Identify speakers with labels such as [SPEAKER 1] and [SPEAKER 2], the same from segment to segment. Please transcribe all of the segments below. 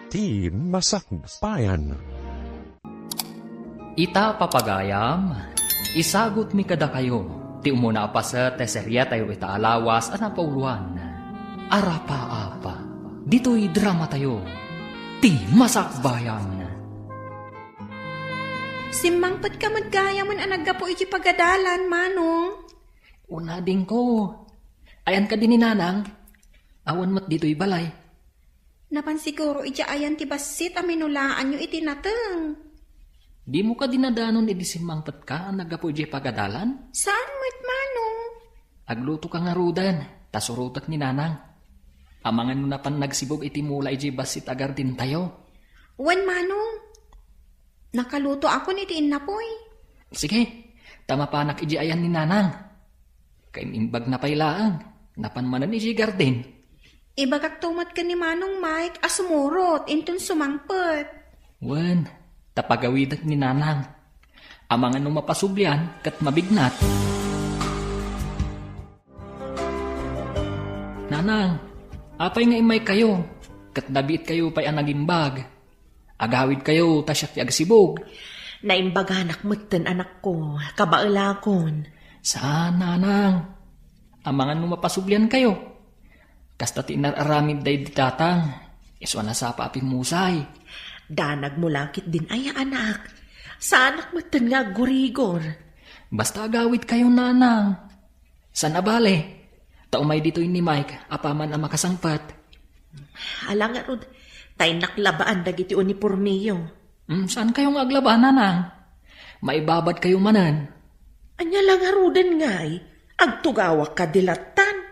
[SPEAKER 1] Ti Masakbayan.
[SPEAKER 2] Ita papagayam, isagot mi kada kayo, ti umuna pa sa teserya tayo ita alawas anapauluan. Arapa-apa, dito'y drama tayo, ti Masakbayan.
[SPEAKER 3] Simmangpat ka magkaya man anagga po iti pagadalan, manong.
[SPEAKER 2] Una din ko, ayan ka din ni nanang, awan mat dito'y balay.
[SPEAKER 3] Napan siguro iti ayan ti basit aminulaan nyo iti nateng.
[SPEAKER 2] Di mo ka dinadanon idisimmangpat ka ang nagapo iti pagadalan?
[SPEAKER 3] Saan mo't manong?
[SPEAKER 2] Agluto ka nga rudan, tasurutak ni nanang. Amangan mo na pan nagsibog iti mula iti basit agar din tayo.
[SPEAKER 3] Wan manong. Nakaluto ako ni Tinapoy.
[SPEAKER 2] Sige, tama pa anak iji ayan ni nanang. Kay imbag na pailaang, napanmanan iji garden.
[SPEAKER 3] Ibagak tumat ka ni Manong Mike asumurot intun sumangpet.
[SPEAKER 2] Wen, tapagawidat ni nanang. Amangan nung mapasublian kat mabignat. Nanang, apay nga imay kayo, kat dabiit kayo pa'y anagimbag. Agawid kayo, tasyak ti agsibog.
[SPEAKER 4] Naimbaganak mo't anak ko, kabailakon.
[SPEAKER 2] Saan, nanang? Amangan mo mapasublian kayo. Kasta tinararamid day ditatang, iswa na sa paapin musay.
[SPEAKER 4] Danag mo lakit din ay anak. Sa anak mo't nga gurigor.
[SPEAKER 2] Basta agawid kayo, nanang. San abale? Taumay dito ni Mike, apaman ang makasangpat.
[SPEAKER 4] Alang nga rod, tay naklabaan dagiti uniformiyo.
[SPEAKER 2] Saan kayong aglaban, nanang? Maibabad kayo manan.
[SPEAKER 4] Anya lang arudan ngay, agtugawak ka dilatan.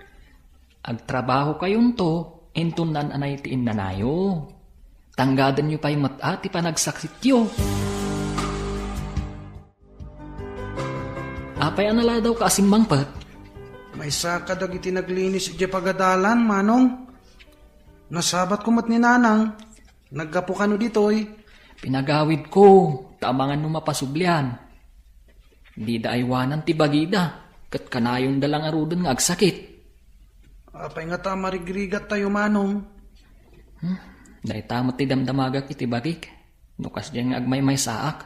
[SPEAKER 2] Agtrabaho kayong to, intunan anay tiin nanayo. Tanggadan nyo pa'y matati pa nagsaksityo. Apay anala daw ka asimbangpat.
[SPEAKER 5] May saka dagiti naglinis iti pagadalan, manong. Nasabat ko mat ni nanang. Naggapo ka no ditoy.
[SPEAKER 2] Pinagawid ko, tamangan nung mapasublian. Di da aywanan ti bagida, kat kanayon dalang arudan nga agsakit.
[SPEAKER 5] Apay nga ta marigrigat tayo, manong.
[SPEAKER 2] Dahil tamot ti damdamagak iti bagik. Nukas diyan nga agmay may saak.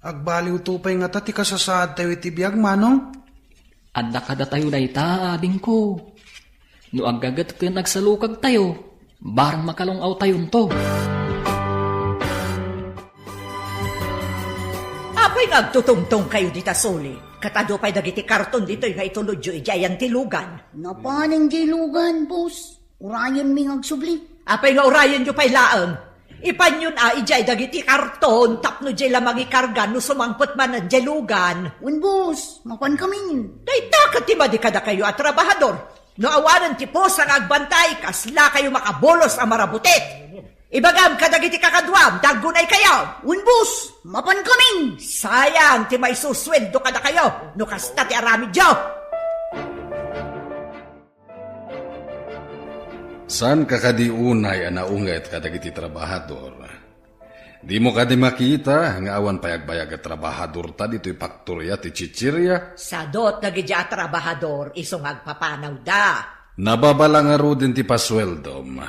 [SPEAKER 5] Agbaliw tupay nga ta ti kasasaad tayo iti biyag, manong.
[SPEAKER 2] Adda kada tayo dahi ta, ading ko. No aggagat ka nagsalukag tayo, barang makalungaw tayon to.
[SPEAKER 6] Apay nagtutungtong kayo dita soli. Katado pa'y dagiti karton dito'y nga itulod yu ijayang tilugan.
[SPEAKER 7] Napaning dilugan, boss. Urayan mi agsubli.
[SPEAKER 6] Apay nga urayan yu pa'y laang. Ipanyon ijay dagiti karton tapno jay lamang ikargan no sumangpot man ang dilugan.
[SPEAKER 7] Un, boss. Mapan kami.
[SPEAKER 6] Dayta katima di kada kayo at trabahador. No awanan ti pos ang agbantay kasla kayo makabolos ang marabutit. Ibagam kadagiti kakadwam, dagunay kayo.
[SPEAKER 7] Un, boss. Mapan kami.
[SPEAKER 6] Sayang, ti may susweldo kada kayo. No kasta ti aramid yo.
[SPEAKER 8] San kakadiunay anaunget kadagiti trabahador? Di mo kadi makita, nga awan payagbayag at trabahador ta dito'y faktorya ti chichirya?
[SPEAKER 6] Sadot nagiti a trabahador, isong agpapanaw da.
[SPEAKER 8] Nababalang aro din ti pasweldom.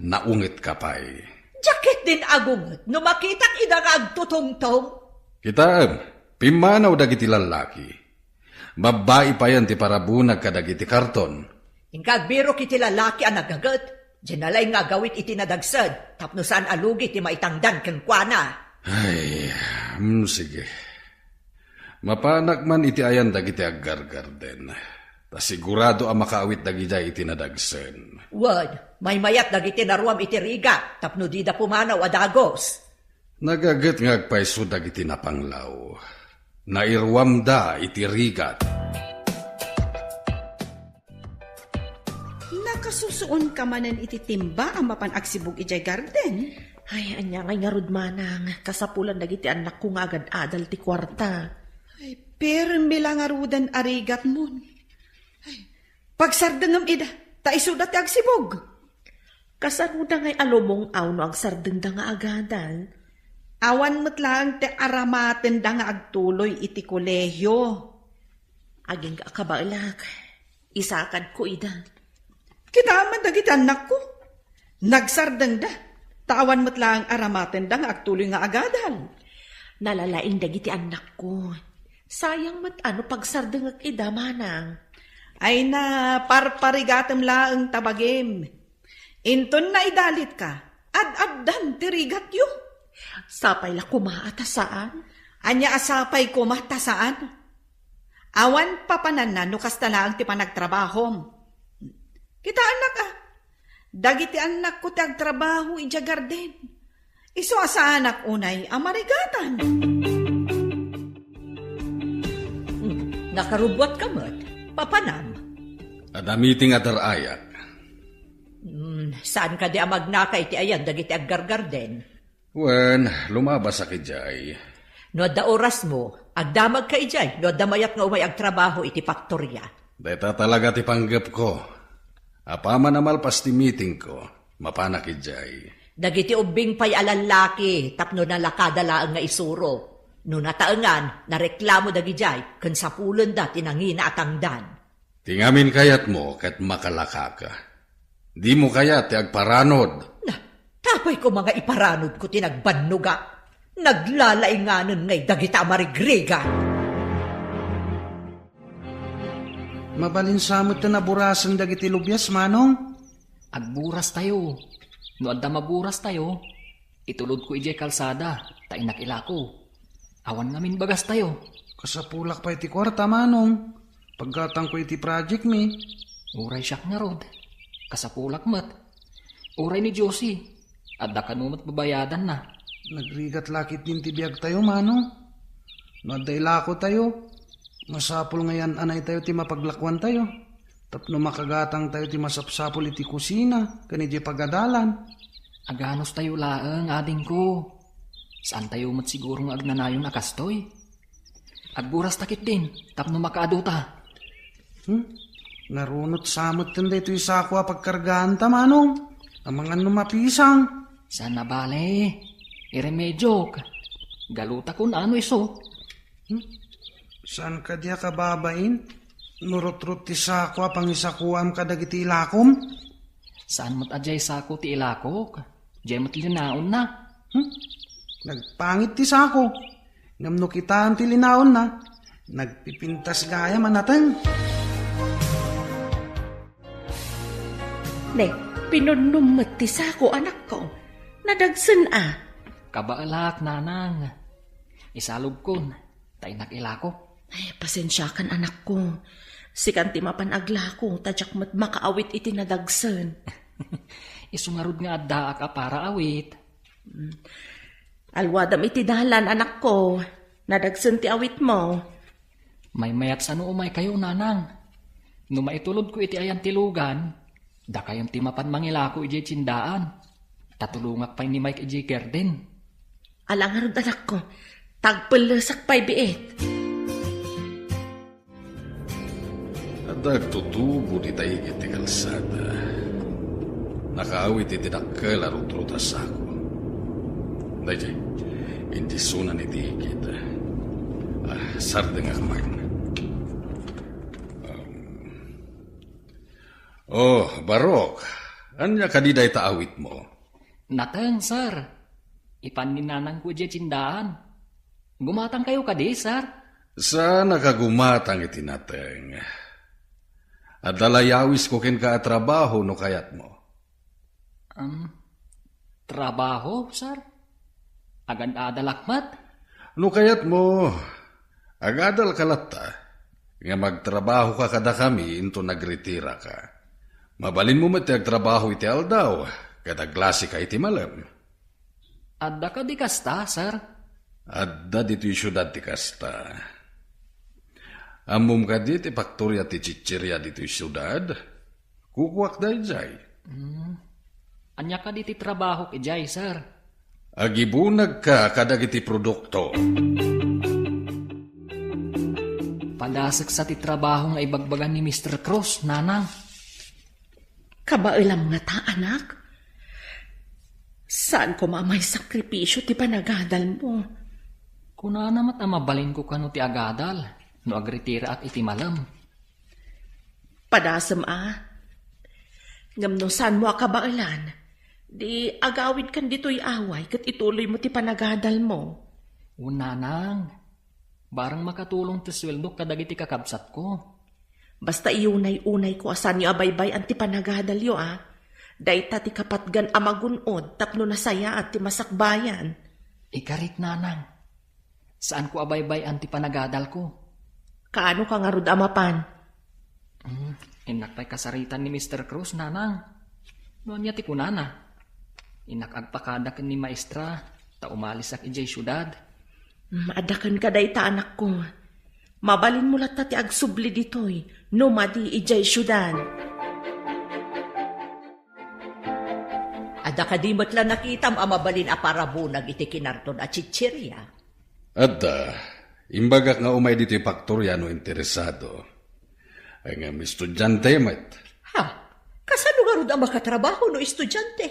[SPEAKER 8] Naungit ka pa'y.
[SPEAKER 6] Jakit din agungot, no makitak idang agtutungtong.
[SPEAKER 8] Kitaam, pimanaw dagiti lalaki. Babae pa yan ti parabunag kadagiti karton.
[SPEAKER 6] Ingkagbiro kiti lalaki ang nagagat. Dyanalay nga gawit iti nadagsad. Tapno saan alugi ti maitangdan ken kuana.
[SPEAKER 8] Ay, sige. Mapanak man iti ayan dagiti aggargarden. Ta sigurado ang makaawit dagiti iti nadagsen.
[SPEAKER 6] Wad, may mayat dagiti naruam iti riga. Tapno di da pumanaw adagos.
[SPEAKER 8] Nagagat nga agpaiso dagiti napanglaw. Nairwam da iti rigat.
[SPEAKER 9] Nakasusuon ka manan iti timba ang mapan agsibog ijay garden.
[SPEAKER 4] Ay, anya ngay nga rod manang. Kasapulan dagiti anak ko nga agad adal ti kwarta.
[SPEAKER 9] Ay, pero bilang arudan arigat mon. Ay, pagsardengam ida, taisuda ti agsibog.
[SPEAKER 4] Kasaruda ngay alumong awno ang sardeng da nga agadal.
[SPEAKER 9] Awan mo't lang te aramaten da nga agtuloy iti kolehyo.
[SPEAKER 4] Aging kabailak, isakad ko ida.
[SPEAKER 9] Kita man dagiti anak ko. Nagsardeng da. Tawan mo't lang aramaten dang agtuloy nga agadal.
[SPEAKER 4] Nalalaing dagiti anak ko. Sayang mat ano pagsardengag ida manang.
[SPEAKER 9] Ay na parparigatem laeng tabagim. Inton na idalit ka. Ad-addan tirigat yu.
[SPEAKER 4] Sapay la kumaata saan?
[SPEAKER 9] Anya asapay ko matasaan. Awan papanan na nukas talaang ti panagtrabahom. Kita anak ah. Dagiti anak ko ti agtrabaho ija garden. Iso asa anak unay amarigatan.
[SPEAKER 6] Nakarubot ka mo't. Papanam.
[SPEAKER 8] Adamiting atarayak.
[SPEAKER 6] Saan ka di amagnakay ti ayan dagiti aggargarden?
[SPEAKER 8] Wen, lumabas sa kijay.
[SPEAKER 6] No da oras mo, agdamag ka ijay, no da mayat nga umay agtrabaho iti faktorya.
[SPEAKER 8] Deta talaga ti panggap ko. Apaman amalpas ti meeting ko, mapanak kijay.
[SPEAKER 6] Dagiti ubing pay alalaki, tapno na lakadalaang nga isuro. No nataengan, nareklamo dagijay, ken sapulon da tinangina atangdan.
[SPEAKER 8] Tingamin kayat mo kat makalaka ka. Di mo kaya ti agparanod.
[SPEAKER 6] Na, tapay ko mga iparanod ko tinagbannuga. Naglalainganon ngay dagita marigriga.
[SPEAKER 5] Mabalinsamot na naburasan dagiti lubyas, manong.
[SPEAKER 2] Agburas tayo. No adda maburas tayo, itulod ko ijay kalsada, tainak ilako. Awan ngamin bagas tayo.
[SPEAKER 5] Kasapulak pa iti kwarta, manong. Pagkatang ko iti project mi.
[SPEAKER 2] Uray siyak nga rod. Kasapulak mat. Uray ni Josie. Adda kanumat babayadan na.
[SPEAKER 5] Nagrigat lakit din tibiyag tayo, manong. Nadailako tayo. Masapul ngayon anay tayo ti mapaglakwan tayo. Tapno makagatang tayo ti masapsapul iti kusina. Kanidya pagadalan.
[SPEAKER 2] Aganos tayo laeng, ading ko. Saan tayo mat siguro nga agnanayon akastoy? Agburas takit din, tapno makaadota.
[SPEAKER 5] Narunot samot tanda ito isakwa pagkargaan ta, manong. Ang mga numapisang.
[SPEAKER 2] Saan na bale? Iremedyo. Galuta kun ano iso.
[SPEAKER 5] Saan ka diya kababain? Nurot-rot ti sakwa pang isakuam ka dagiti ilakom?
[SPEAKER 2] Saan mat ajay sako ti ilakok? Diyay mat linaon na.
[SPEAKER 5] Nagpangit ti sako. Ngamno kitaan ti linaon na. Nagpipintas gaya manateng.
[SPEAKER 4] Ne, pinunumot ti sako anak ko. Nadagsan ah.
[SPEAKER 2] Kabaalak, nanang. Isalog kun, tainak ilako.
[SPEAKER 4] Ay, pasensya kan anak ko. Sikan ti mapanagla ko, tadyak mat makaawit iti nadagsan.
[SPEAKER 2] Isungarod nga adda ka para awit.
[SPEAKER 4] Alwadam iti dalan anak ko. Nadagsan ti awit mo.
[SPEAKER 2] May mayat sa umay kayo, nanang. No maitulod ko iti ayan tilugan, da kayong timapan mangilako iti tsindaan. Tatulungak pa ni Mike iti garden.
[SPEAKER 4] Alangarod anak ko, tagpalasak pa'y biit.
[SPEAKER 8] Dagtutubo di tayo iti kalsada. Nakaawit iti dakkel arut-rutas ako. Dayjay, hindi sunan iti higit. Sardeng akman. Barok, anya kadiday taawit mo?
[SPEAKER 2] Nateng, sir. Ipaninanang ko dya tsindaan. Gumatang kayo kadi, sir.
[SPEAKER 8] Sana kagumatang iti nateng. At dalayawis ko ken ka trabaho no kayat mo.
[SPEAKER 2] Trabaho, sir? Agad-adalakmat?
[SPEAKER 8] No kayat mo, agadal kalata. Nga magtrabaho ka kada kami into nagretira ka. Mabalin mo mati agtrabaho iti aldaw, kada glasi ka iti malam.
[SPEAKER 2] Adda ka di kasta, sir?
[SPEAKER 8] Adda dito yung syudad ti kasta. Amom ka dito, faktorya ti chichirya dito yung syudad. Kukuwak dahi jay.
[SPEAKER 2] Anya ka di ti trabaho kijay, sir?
[SPEAKER 8] Agibunag ka kadag iti produkto.
[SPEAKER 2] Padasag sa ti trabaho nga ibagbagan ni Mr. Cross, nanang.
[SPEAKER 4] Kabailam nga ta, anak. Saan ko mamay sakripisyo ti panagadal mo?
[SPEAKER 2] Kuna namat mabalin ko kano ti agadal, no agritira at iti malam.
[SPEAKER 4] Padasam ah. Ngamno saan mo akabailan? Di agawid kan dito'y away kat ituloy mo ti panagadal mo.
[SPEAKER 2] Unanang, barang makatulong ti sweldo kadagiti kakabsat ko.
[SPEAKER 4] Basta iunay-unay ko asan niyo abaybay ang ti panagadal yo Dahita ti kapatgan amagunod tapno nasaya at ti masakbayan.
[SPEAKER 2] Ikarit nanang, saan ko abaybay ang ti panagadal ko?
[SPEAKER 4] Kaano ka nga rod amapan?
[SPEAKER 2] Inakpay kasaritan ni Mr. Cruz, nanang. Noon niya ti kunana. Inakagpakadak ni maestra, ta umalis ak ijay syudad.
[SPEAKER 4] Adakan ka dayta anak ko. Mabalin mo lata ti agsubli ditoy, no madi ijay syudad.
[SPEAKER 6] Ada kadimot lang nakitam amabalin aparabunag iti kinarton at chichirya.
[SPEAKER 8] Adda, imbagak nga umay dito yung faktorya no interesado. Ay nga estudyante met.
[SPEAKER 6] Ha? Kasano nga rin ang makatrabaho no estudyante?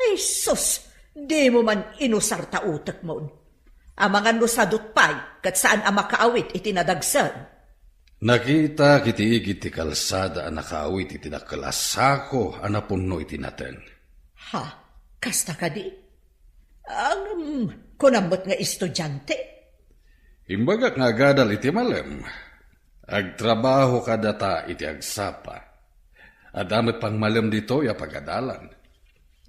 [SPEAKER 6] Ay sus, di mo man inusar ta utak mo. Ang mga nusadot pa'y kat saan ang makaawit itinadagsan.
[SPEAKER 8] Nakita kiti igit ti kalsada ang nakaawit iti nakalasako anapunno itinaten.
[SPEAKER 6] Ha? Kasta ka di? Ang kunambot nga estudyante?
[SPEAKER 8] Imbagak nga gadal iti malem. Agtrabaho ka data iti agsapa. Adamit pang malem dito ya pagadalan.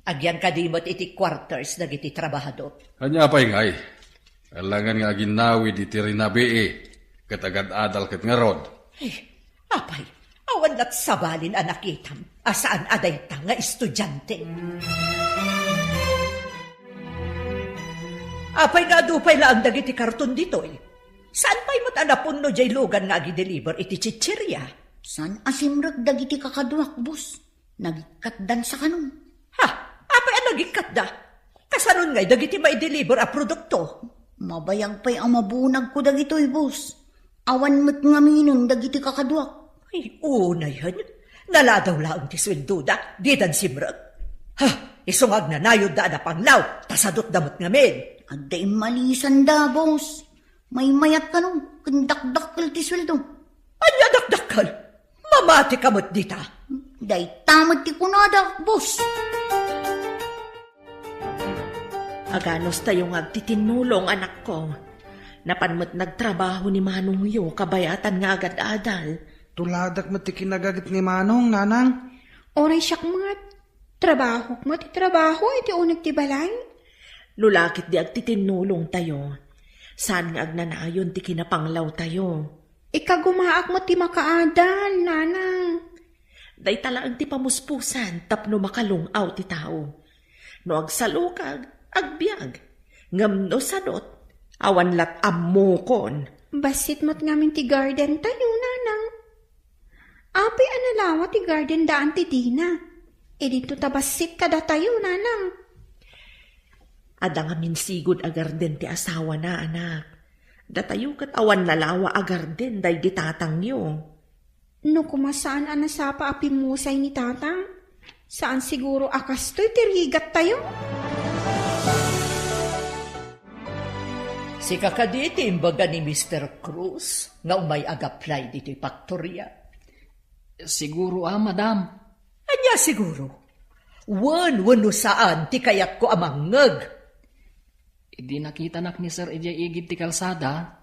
[SPEAKER 6] Agyan kadimot iti quarters na iti trabahador.
[SPEAKER 8] Kanya pa'y ngay. Alangan nga ginawi iti rinabii. Katagad adal kat nga rod.
[SPEAKER 6] Apay, awan lat sabalin anakitam. Asaan aday ta nga estudyante? Apay nga dupay lang dagiti karton dito Saan pa'y matanapon no jay lugan nga agi-deliver iti chichirya?
[SPEAKER 7] San asimrag dagiti kakadwak, boss? Nagikatdan sa kanon.
[SPEAKER 6] Ha? Apay ang nagikat da? Kasanon ngay dagiti mai-deliver a produkto?
[SPEAKER 7] Mabayag pa'y ang mabunag ko dagitoy, boss. Awan mo't nga minon dagiti kakadwak.
[SPEAKER 6] Ay, una yan. Naladaw laang ti swelduda, di dan simrag. Ha? Isungag na nayod da na panglaw, tasadot damot ngamin.
[SPEAKER 7] Aday malisan da, boss. May mayat ka nung kandakdakkel ti sweldo.
[SPEAKER 6] Anya dakdakkel? Mamati kamot dita.
[SPEAKER 7] Day tamad ti kunada, boss.
[SPEAKER 4] Aganos tayong agtitinulong anak ko. Napanmat nagtrabaho ni Manong yo, kabayatan nga agad-adal.
[SPEAKER 5] Tuladak mo ti kinagagit ni Manong, nanang.
[SPEAKER 3] Oray siyak mga trabaho mo, ti trabaho, iti unag ti balay.
[SPEAKER 4] Lulakit di agtitinulong tayo. Saan nga agnanayon ti kinapanglaw tayo.
[SPEAKER 3] Ikagumaak mo ti makaadal, nanang.
[SPEAKER 4] Day talaang ti pamuspusan, tapno makalungaw ti tao. No agsalukag, agbiag, ngamno sadot, awan lat ammokon.
[SPEAKER 3] Basit mo't ngamin ti garden tayo, nanang. Apay analawa ti garden daan ti Dina. E dito tabasit kada tayo, nanang.
[SPEAKER 4] Ada nga minsigod agarden ti asawa na, anak. Datayo kat awan lalawa agarden day di tatang nyo.
[SPEAKER 3] No kumasaan anasapa api musay ni tatang? Saan siguro akastoy tirigat tayo?
[SPEAKER 6] Si kakaditi imbaga ni Mr. Cruz nga umayag-apply dito'y faktorya.
[SPEAKER 2] Siguro madam.
[SPEAKER 6] Anya siguro? Wano saan ti kayat ko amangag?
[SPEAKER 2] Di nakita nak ni Sir Ejay igid ti kalsada.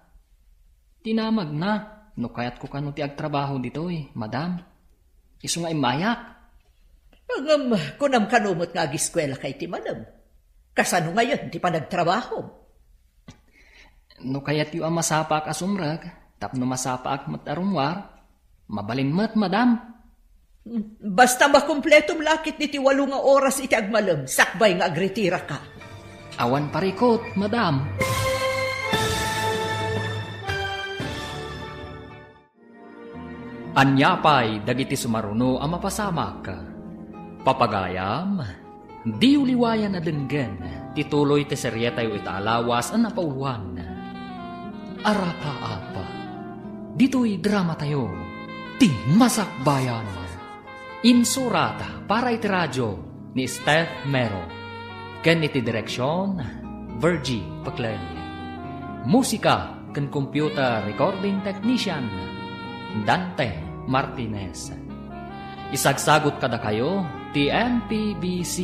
[SPEAKER 2] Tinamag na. No kayat ko kano ti agtrabaho dito madam. Isu nga imayak.
[SPEAKER 6] Kunam kanumot nga agiskwela kay ti madam. Kasano ngayon ti pa nagtrabaho?
[SPEAKER 2] No kayat yu masapak asumrag. Tapno masapak matarungwar. Mabalinmat madam.
[SPEAKER 6] Basta makumpletong lakit ni ti 8 nga oras iti agmalem. Sakbay nga agretira ka.
[SPEAKER 2] Awan parikot, madam. Anyapay dagiti sumaruno ang mapasamak. Papagayam, di uliwayan na denggen, tituloy ti serye tayo itaalawas ang napauluan. Arapa-apa, dito'y drama tayo, ti masakbayan. Insurata para iti radyo ni Steph Mero. Ken iti direksyon, Virgie Paclen. Musika ken computer recording technician, Dante Martinez. Isagsagot kada kayo, ti NPBC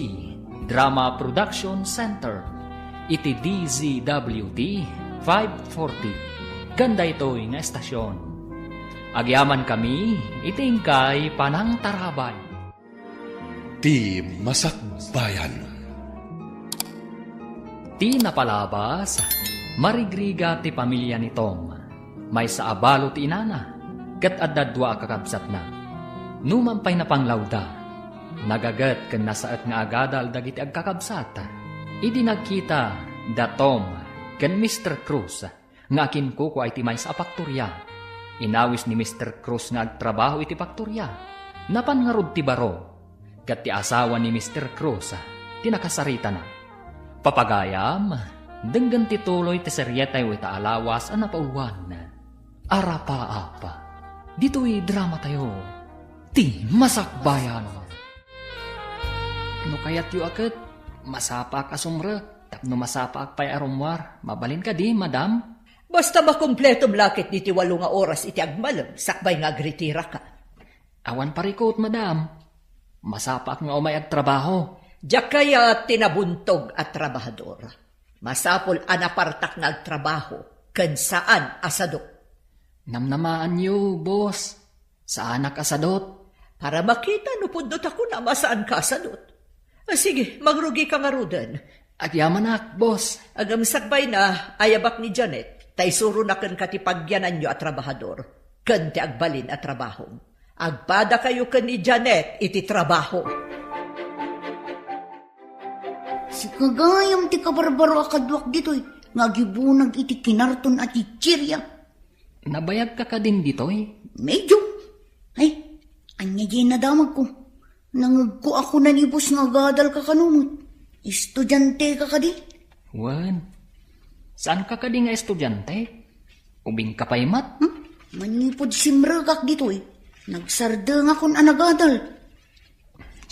[SPEAKER 2] Drama Production Center. Iti DZWT 540. Ganda ito'y nga estasyon. Agyaman kami, itingkay panang tarabay.
[SPEAKER 1] Ti Masakbayan.
[SPEAKER 2] Ti napalabas, marigriga ti pamilya ni Tom. May sa abalo ti inana, kat adadwa kakabsat na. Numampay na panglawda, nagagat kan nasaat nga agadal dagiti agkakabsat. Idi nagkita da Tom kan Mr. Cruz nga akin kuko ay ti may sa pakturya. Inawis ni Mr. Cruz nga agtrabaho iti pakturya. Napan nga rod ti baro, kat ti asawa ni Mr. Cruz tinakasarita na. Papagayam, denggan ti tuloy ti seryetay o itaalawas ang napauluan. Arapa-apa. Dito'y drama tayo. Ti Masakbayan. No kayat yu akit, masapak asumre, tapno masapak pa'y arumwar. Mabalin ka di, madam?
[SPEAKER 6] Basta makumpletom lakit diti 8 nga oras iti agmalam, sakbay nga agritira ka.
[SPEAKER 2] Awan parikot, madam. Masapak nga umay agtrabaho.
[SPEAKER 6] Diyak kaya tinabuntog at trabahador. Masapol anapartak nga agtrabaho, kan saan asadot.
[SPEAKER 2] Namnamaan niyo, boss. Saan asadot?
[SPEAKER 6] Para makita no pundot ako na masaan ka asadot. Sige, magrugi ka nga rudan.
[SPEAKER 2] Agyamanak, boss.
[SPEAKER 6] Agam sakbay na, ayabak ni Janet, tay suro na kan katipagyanan nyo at trabahador, kan ti agbalin at trabaho. Agpada kayo kan ni Janet, iti trabaho.
[SPEAKER 7] Si kagayam ti kabarbaro akadwak dito'y, ngagibunag iti kinarton at ichirya.
[SPEAKER 2] Nabayag ka ka din dito'y?
[SPEAKER 7] Medyo. Ay, anya di nadamag ko. Nangag ko ako nanibos nga gadal ka kanumot. Estudyante ka ka di.
[SPEAKER 2] Wan, saan ka di nga estudyante? Ubing ka pa'y mat?
[SPEAKER 7] Manipod simragak dito'y. Nagsardang akong anagadal.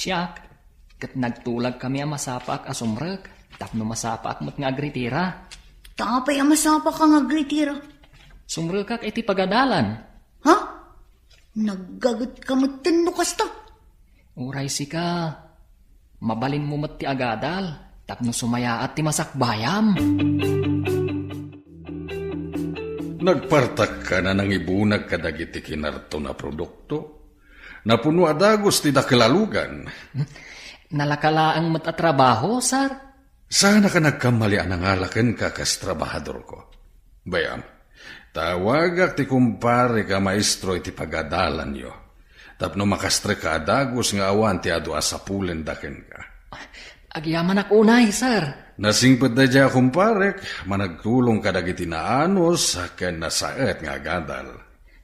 [SPEAKER 2] Siyak. Kat nagtulag kami ang masapak asumrag, tapno masapak mo't nga agritira.
[SPEAKER 7] Tapay ang masapak ang agritira.
[SPEAKER 2] Sumrag kak iti pagadalan.
[SPEAKER 7] Ha? Naggagat ka mo't tinukas ta.
[SPEAKER 2] Uray si ka, mabalin mo mo't ti agadal, tapno sumayaat ti masakbayam.
[SPEAKER 8] Nagpartak ka na nang ibunag kadagiti kinarto na produkto. Napuno adagos ti dakelalugan.
[SPEAKER 2] Nalakalaang matatrabaho, sir?
[SPEAKER 8] Sana ka nagkamali ang nangalakan ka kas trabahador ko. Bayam, tawagak ti kumpare ka maestro iti pagadalan nyo. Tapno makastre ka adagos nga awan ti adu asapulen daken ka.
[SPEAKER 2] Agyaman ak unay, sir.
[SPEAKER 8] Nasingpet da dya kumparek, managtulong ka dagiti naanos ken nasaet nga gadal.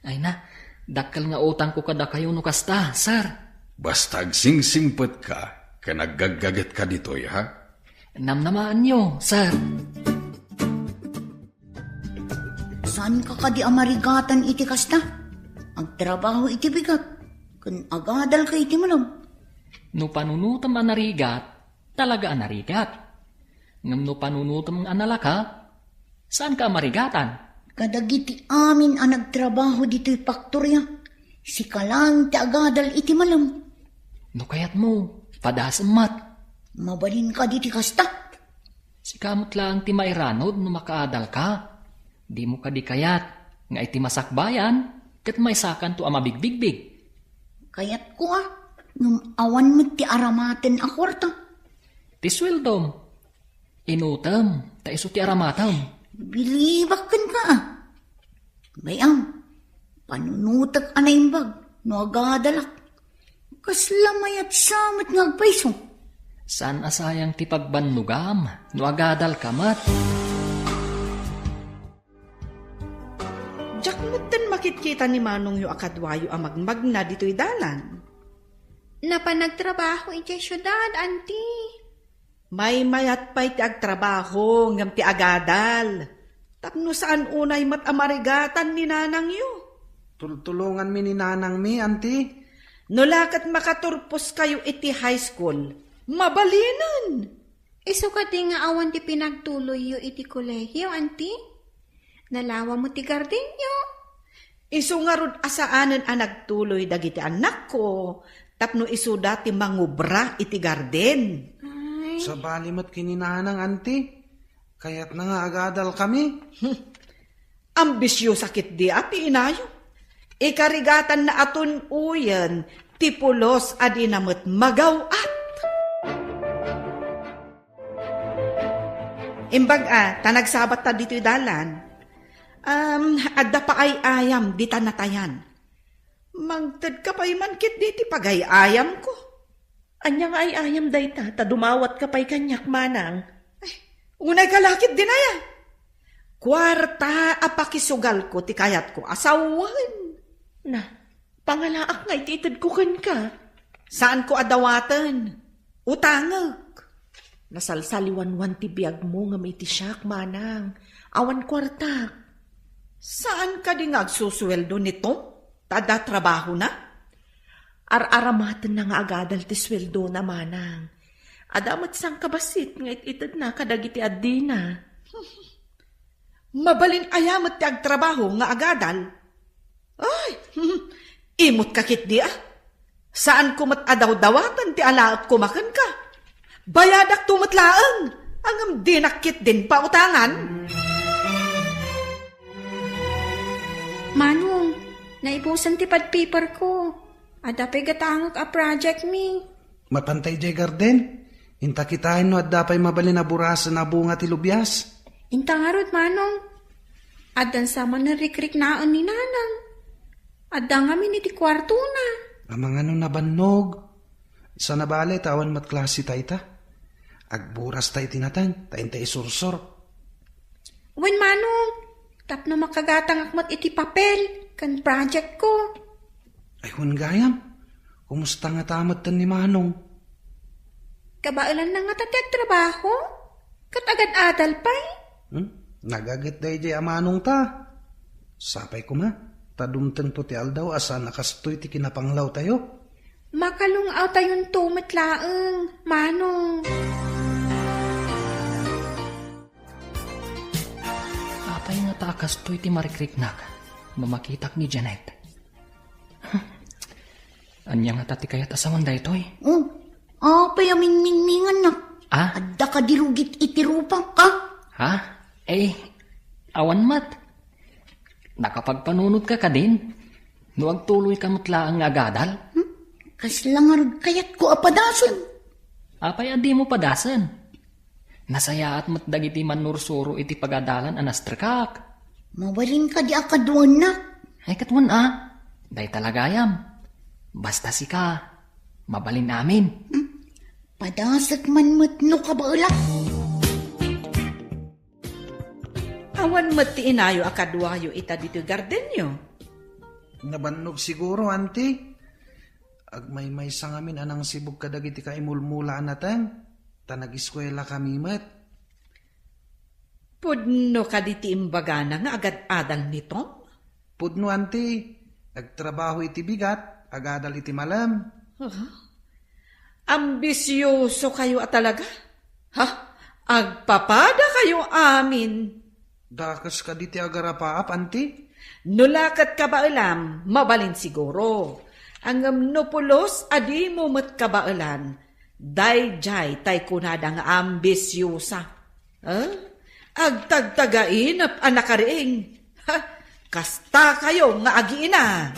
[SPEAKER 2] Ay na, dakkel nga utang ko kada kayo no kasta, sir.
[SPEAKER 8] Basta agsingsingpet ka, ken naggaggaget ka ditoy, ha?
[SPEAKER 2] Namnamaan nyo, sir.
[SPEAKER 7] Saan ka kadi amarigatan iti kasta? Agtrabaho iti bigat. Kun agadal ka iti malam.
[SPEAKER 2] No panunutam anarigat, talaga anarigat. Ngam no panunutam analaka, saan ka marigatan?
[SPEAKER 7] Kadagiti amin ang nagtrabaho dito'y paktorya. Si kalang ti agadal iti malam.
[SPEAKER 2] No kayat mo, padasamat.
[SPEAKER 7] Mabalin ka diti kasta.
[SPEAKER 2] Si kamot lang ti mairanod no makaadal ka. Di mo ka di kayat, nga iti masakbayan, kat may sakan to amabigbigbig.
[SPEAKER 7] Kayat ko nung awan mo ti aramaten a kwarta.
[SPEAKER 2] Ti sweldom, inutam, ta iso ti aramatam.
[SPEAKER 7] Bilibakan ka Bayam, panunutak anaimbag, no agadalak. Kaslamayat samit ngagpaiso.
[SPEAKER 2] San asayang ti pagbanlugam, no agadal kamat.
[SPEAKER 9] Diyak mutten makikita ni Manong yu akadwayo ang magmagna dito'y dalan.
[SPEAKER 3] Napanagtrabaho iti syudad, auntie.
[SPEAKER 9] May mayat pa'y ti agtrabaho ngam ti agadal. Tapno saan unay mat amarigatan ni nanang yu.
[SPEAKER 5] Tulungan mi ni nanang mi, auntie.
[SPEAKER 9] No lakat makaturpos kayo iti high school, mabalinan.
[SPEAKER 3] Iso ka di nga awan ti pinagtuloy yu iti kolehiyo, auntie. Nalawa mo ti gardinyo.
[SPEAKER 9] Isu nga rod asaanan ang nagtuloy dagiti anak ko, tapno isu dati mangubra iti garden.
[SPEAKER 3] Ay.
[SPEAKER 5] Sa balimat kininanang, auntie. Kaya't na nga agadal kami.
[SPEAKER 9] Ambisyo sakit di api inayo. Ikarigatan na aton uyan, tipulos adinamot magawat. Imbag tanagsabat ta dito'y dalan. Adda pa ay ayam di tanatayan. Mangtad ka pa'y mankit diti pagay ayam ko.
[SPEAKER 4] Anya nga ay ayam dayta, ta dumawat ka pa'y kanyak manang.
[SPEAKER 9] Unay kalakit din aya. Kwarta apakisugal ko ti kayat ko asawan.
[SPEAKER 4] Na, pangalaak nga ititad ko kan ka.
[SPEAKER 9] Saan ko adawatan? Utangag.
[SPEAKER 4] Nasalsaliwan-wan ti biyag mo nga may tisyak manang. Awan kwarta.
[SPEAKER 9] Saan ka di ngagsusweldo nito? Tada trabaho na?
[SPEAKER 4] Ar-aramatan na nga agadal ti sweldo na manang. Adamat sang kabasit nga ititad na kadagiti adina.
[SPEAKER 9] Mabalin ayamat ti agtrabaho nga agadal. Ay, imot kakit di Saan kumat adaw-dawatan ti alaat kumakan ka? Bayadak tumatlaang, ang dinakit din pautangan.
[SPEAKER 3] Manong, naibusan ti pad paper ko. Adapay gatangak a project mi.
[SPEAKER 5] Mapantay jay garden. Inta kitain no at dapay mabalin na burasa na bunga ti lubyas.
[SPEAKER 3] Intangarod, Manong. Adan sama na rikrik naan ni Nanang. Adang kami ni ti kwarto na.
[SPEAKER 5] Amang ano nabannog. Sa nabali tawan mat klase tayta. Agburas tay tinatan, tayin tay sursor.
[SPEAKER 3] Wen, Manong, tapno makagatang akmat iti papel, kan project ko.
[SPEAKER 5] Ay hun gayam, kumusta nga tamat tan ni Manong?
[SPEAKER 3] Kabailan na nga tatag trabaho? Katagad adal pa'y?
[SPEAKER 5] Nagagit day jay amanong ta. Sapay ko ma, tadumten to ti aldaw asa nakastoy ti kinapanglaw tayo.
[SPEAKER 3] Makalungaw tayong tumatlaang, Manong.
[SPEAKER 2] Apay nga takas to'y ti marikriknak, mamakitak ni Janet. Anya nga tati kayat asawan da ito'y?
[SPEAKER 7] Apay aming ningningan na.
[SPEAKER 2] Ah?
[SPEAKER 7] Adda ka dirugit itirupang ka.
[SPEAKER 2] Ha? Awan mat. Nakapagpanunod ka din. Nuag tuloy ka matlaang agadal.
[SPEAKER 7] Kaslangarod kayat ko apadasan.
[SPEAKER 2] Apay adi mo padasan. Nasaya at matdagiti manursuro iti pagadalan anastrakak.
[SPEAKER 7] Mawalin ka di akaduan na.
[SPEAKER 2] Ay katwan Day talagayam. Basta si ka. Mabalin namin.
[SPEAKER 7] Padasat man matno ka ba ulak?
[SPEAKER 9] Awan mati inayo akadwayo ita dito gardenyo.
[SPEAKER 5] Nabannog siguro, auntie. Agmay-may sa ngamin anang sibog kadagiti ka imulmula anatan. Tanag-iskwela kami mat.
[SPEAKER 9] Pudno ka diti imbagana nga agad adal nito?
[SPEAKER 5] Pudno, auntie. Agtrabaho iti bigat, agadal iti malam.
[SPEAKER 9] Ambisyoso kayo talaga? Agpapada kayo amin.
[SPEAKER 5] Dakas ka diti agarapaap, auntie.
[SPEAKER 9] Nulakat ka ba alam, mabalin siguro. Ang nopulos adi mo mat kabailan, dayjay tay kunada nga ambisyosa. Agtagtagain ap anakariing. Kasta kayo nga agiina.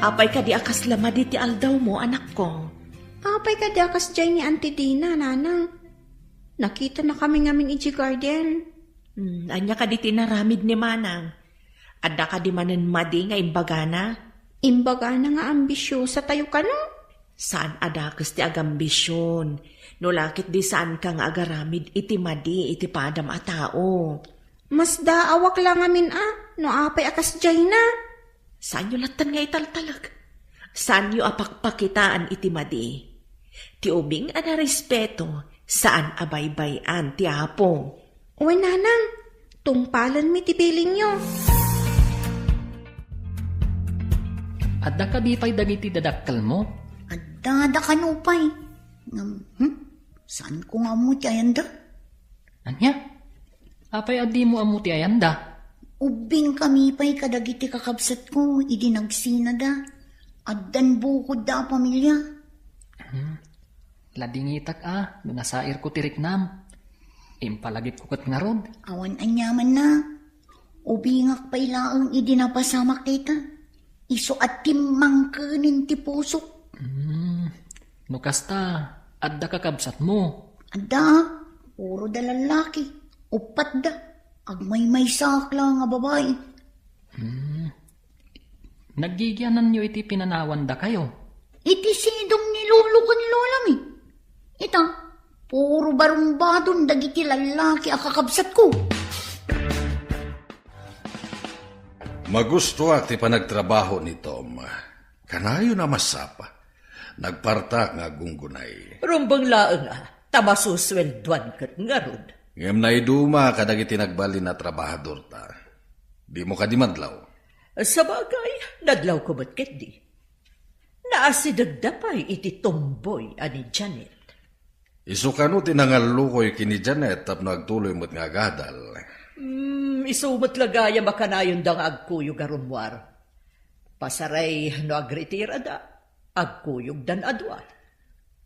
[SPEAKER 4] Apay ka di akas lama di ti aldaw mo, anak ko.
[SPEAKER 3] Apay ka dakas jay ni Auntie Dina, Nanang. Nakita na kami ngamin iji garden.
[SPEAKER 4] Anya ka di tinaramid ni manang. Adda ka di manen madi nga imbagana?
[SPEAKER 3] Imbagana nga ambisyosa tayo ka no?
[SPEAKER 4] Saan adakas ti agambisyon? No lakit di saan ka nga agaramid iti madi iti padam a tao.
[SPEAKER 3] Mas daawak lang amin no apay akas jay na.
[SPEAKER 4] Saan yu latan nga italtalag? Saan yu apakpakitaan iti madi? Ti ubing ana respeto, saan abaybayan ti apo?
[SPEAKER 3] Uy, Nanang, tungpalan mi ti piling nyo.
[SPEAKER 2] Adda ka di pa'y dagiti dadakkel mo?
[SPEAKER 7] Adda kanupay. Saan ko nga mo ti ayanda?
[SPEAKER 2] Anya? Apay adi mo amuti ayanda?
[SPEAKER 7] Ubing kami pa'y kadagiti kakabsat ko, idi nagsina da. Addan bukod da pamilya.
[SPEAKER 2] Ladingitak no nasair ko tiriknam. Impalagip ko kat nga rod.
[SPEAKER 7] Awan anyaman na. Ubingak pa ilaang idinapasamak kita. Iso at timang kanin ti pusok.
[SPEAKER 2] No kasta, adda kakabsat mo.
[SPEAKER 7] Ada, puro da lalaki. Upat da. Agmay-may sakla nga babae.
[SPEAKER 2] Nagigyanan nyo iti pinanawan da kayo.
[SPEAKER 7] Iti sidong ni lolo ko ni lola mi. Ita, puro barumbadon dagiti lalaki akakabsat ko.
[SPEAKER 8] Magusto ti panagtrabaho ni Tom. Kanayo na masapa. Nagpartak nga gunggunay.
[SPEAKER 6] Rumbang laang tamasuswelduan kat nga rod.
[SPEAKER 8] Ngem na iduma kadagiti nagbali na trabahador ta. Di mo kadimadlaw.
[SPEAKER 6] Sa bagay, nadlaw ko ba't ket di? Naasidagdapay iti tomboy ani Janet.
[SPEAKER 8] Isukano tinangalukoy kini Janet tapno agtuloy mo't nga gadal.
[SPEAKER 6] Isumat lagaya makanayon dang agkuyog arumwar. Pasaray no agritira da, agkuyog dan adwa.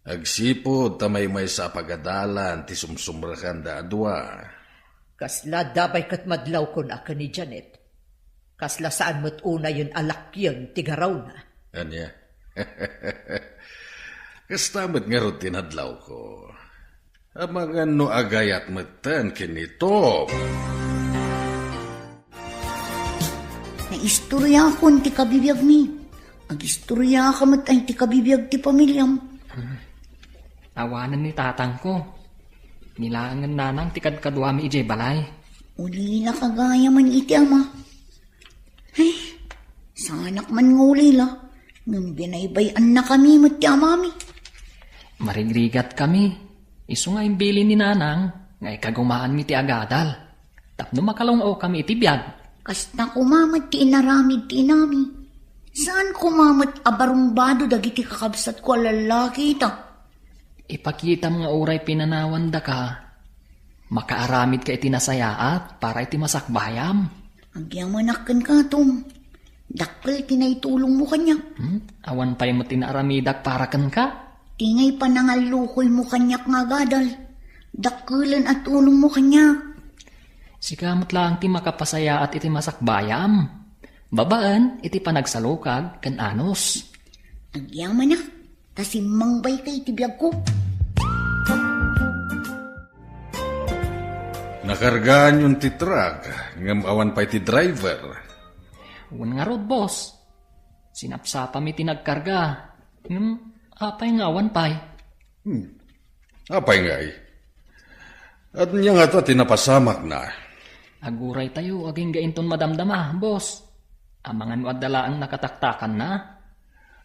[SPEAKER 8] Agsipod tamay may sa pagadalan ti sumsumrakan da adwa.
[SPEAKER 6] Kasla dabay kat madlaw ko na ni Janet. Kasla saan mo't una yun alakyan tigaraw na.
[SPEAKER 8] Anya? Kastamot nga rin tinadlaw ko. Amang ano agayat matan kinito.
[SPEAKER 7] Naistorya akong ti kabibiyag mi. Agistorya ka matay ti kabibiyag ti pamilyam.
[SPEAKER 2] Awanan ni tatang ko. Nilangan nanang tikad-kadwa mi ijay balay.
[SPEAKER 7] Uli na kagaya man iti ama. Ay, sanak man nguli la. Nang binaybayan na kami mat ti amami.
[SPEAKER 2] Marigrigat kami. Isu nga imbili ni nanang. Nga ikagumaan mi ti agadal. Tapno makalong kami iti biyag.
[SPEAKER 7] Kasta kumamat ti inaramid ti inami. Saan kumamat abarumbado dagiti kakabsat ko lalaki ita?
[SPEAKER 2] Ipakita mga oray pinanawan da ka. Makaaramid ka iti nasayaat para iti masakbayam.
[SPEAKER 7] Agyamanakan ka, Tom. Dakkel tinaitulong mo kanya.
[SPEAKER 2] Awan pa'y mo tinaaramidak para kan ka?
[SPEAKER 7] Tingay pa nangalukoy mo kanyak nga gadal. Dakkelan at tulong mo kanya.
[SPEAKER 2] Sikamot lang ti makapasaya at iti masakbayam. Babaan iti panagsalukag kan anos.
[SPEAKER 7] Agyaman na. Tasimang bay kay tibiyag ko.
[SPEAKER 8] Nakargaan yung ti truck. Ngam awan pa iti driver.
[SPEAKER 2] Uwan nga rod, boss. Sinapsapa mi tinagkarga. Apay nga awan pay.
[SPEAKER 8] Apay nga At niya nga ta tinapasamak na.
[SPEAKER 2] Aguray tayo, aging gainton madamdama, boss. Amangan wadala ang nakataktakan na.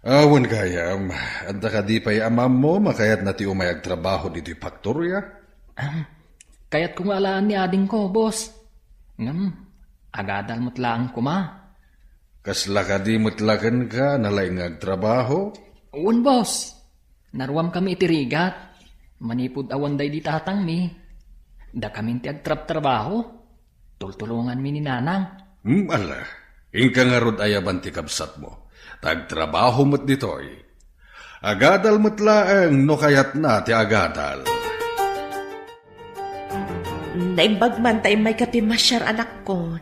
[SPEAKER 8] Awan kayam. At ka di pa'y amam mo, makayat na ti umayag trabaho dito yung faktorya.
[SPEAKER 2] Kaya't kumalaan ni ading ko, boss. Agadal mo't lang kuma.
[SPEAKER 8] Kasla ka di mutlakan ka, nalay ngagtrabaho.
[SPEAKER 2] Uwan, boss. Naruam kami itirigat. Manipod awan day di tatang mi. Da kami ti agtrab-trabaho. Tultulungan mi ni nanang.
[SPEAKER 8] Ala, ingka nga rod ayaban ti kabsat mo. Tagtrabaho mo't ditoy. Agadal mo't laeng no kayat na ti agadal.
[SPEAKER 4] Naimbag man tayo may kapimasyar anak ko.